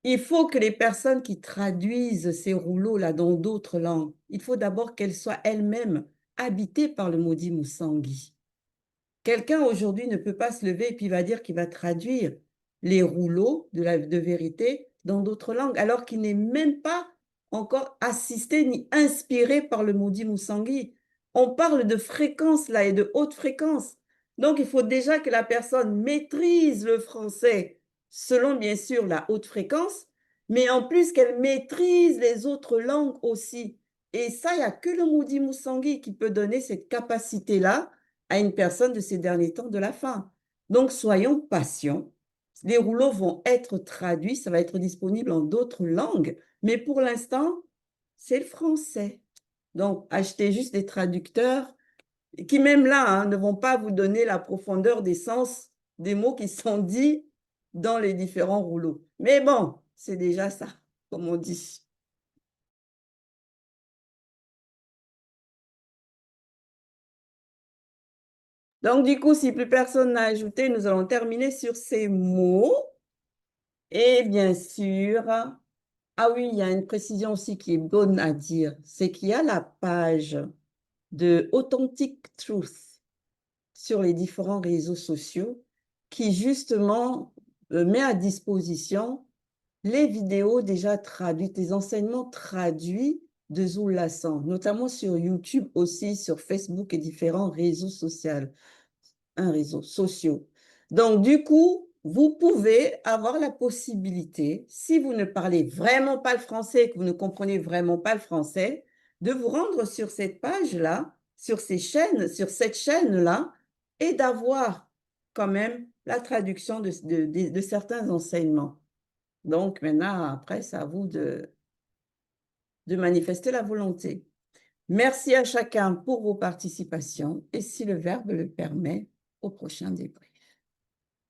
il faut que les personnes qui traduisent ces rouleaux-là dans d'autres langues, il faut d'abord qu'elles soient elles-mêmes habitées par le maudit Moussangi. Quelqu'un aujourd'hui ne peut pas se lever et puis va dire qu'il va traduire les rouleaux de vérité dans d'autres langues, alors qu'il n'est même pas encore assisté ni inspiré par le maudit Moussangi. On parle de fréquence là et de haute fréquence. Donc, il faut déjà que la personne maîtrise le français selon, bien sûr, la haute fréquence, mais en plus qu'elle maîtrise les autres langues aussi. Et ça, il n'y a que le maudit Moussangi qui peut donner cette capacité-là à une personne de ces derniers temps de la fin. Donc, soyons patients. Les rouleaux vont être traduits, ça va être disponible en d'autres langues, mais pour l'instant, c'est le français. Donc, achetez juste des traducteurs qui, même là, ne vont pas vous donner la profondeur des sens des mots qui sont dits dans les différents rouleaux. Mais bon, c'est déjà ça, comme on dit. Donc, du coup, si plus personne n'a ajouté, nous allons terminer sur ces mots. Et bien sûr, ah oui, il y a une précision aussi qui est bonne à dire, c'est qu'il y a la page de Authentic Truth sur les différents réseaux sociaux qui justement met à disposition les vidéos déjà traduites, les enseignements traduits de Zul Lassan, notamment sur YouTube aussi, sur Facebook et différents réseaux sociaux. Donc, du coup, vous pouvez avoir la possibilité, si vous ne parlez vraiment pas le français, que vous ne comprenez vraiment pas le français, de vous rendre sur cette page-là, sur cette chaîne-là, et d'avoir quand même la traduction de certains enseignements. Donc, maintenant, après, c'est à vous de manifester la volonté. Merci à chacun pour vos participations et si le verbe le permet, au prochain débrief.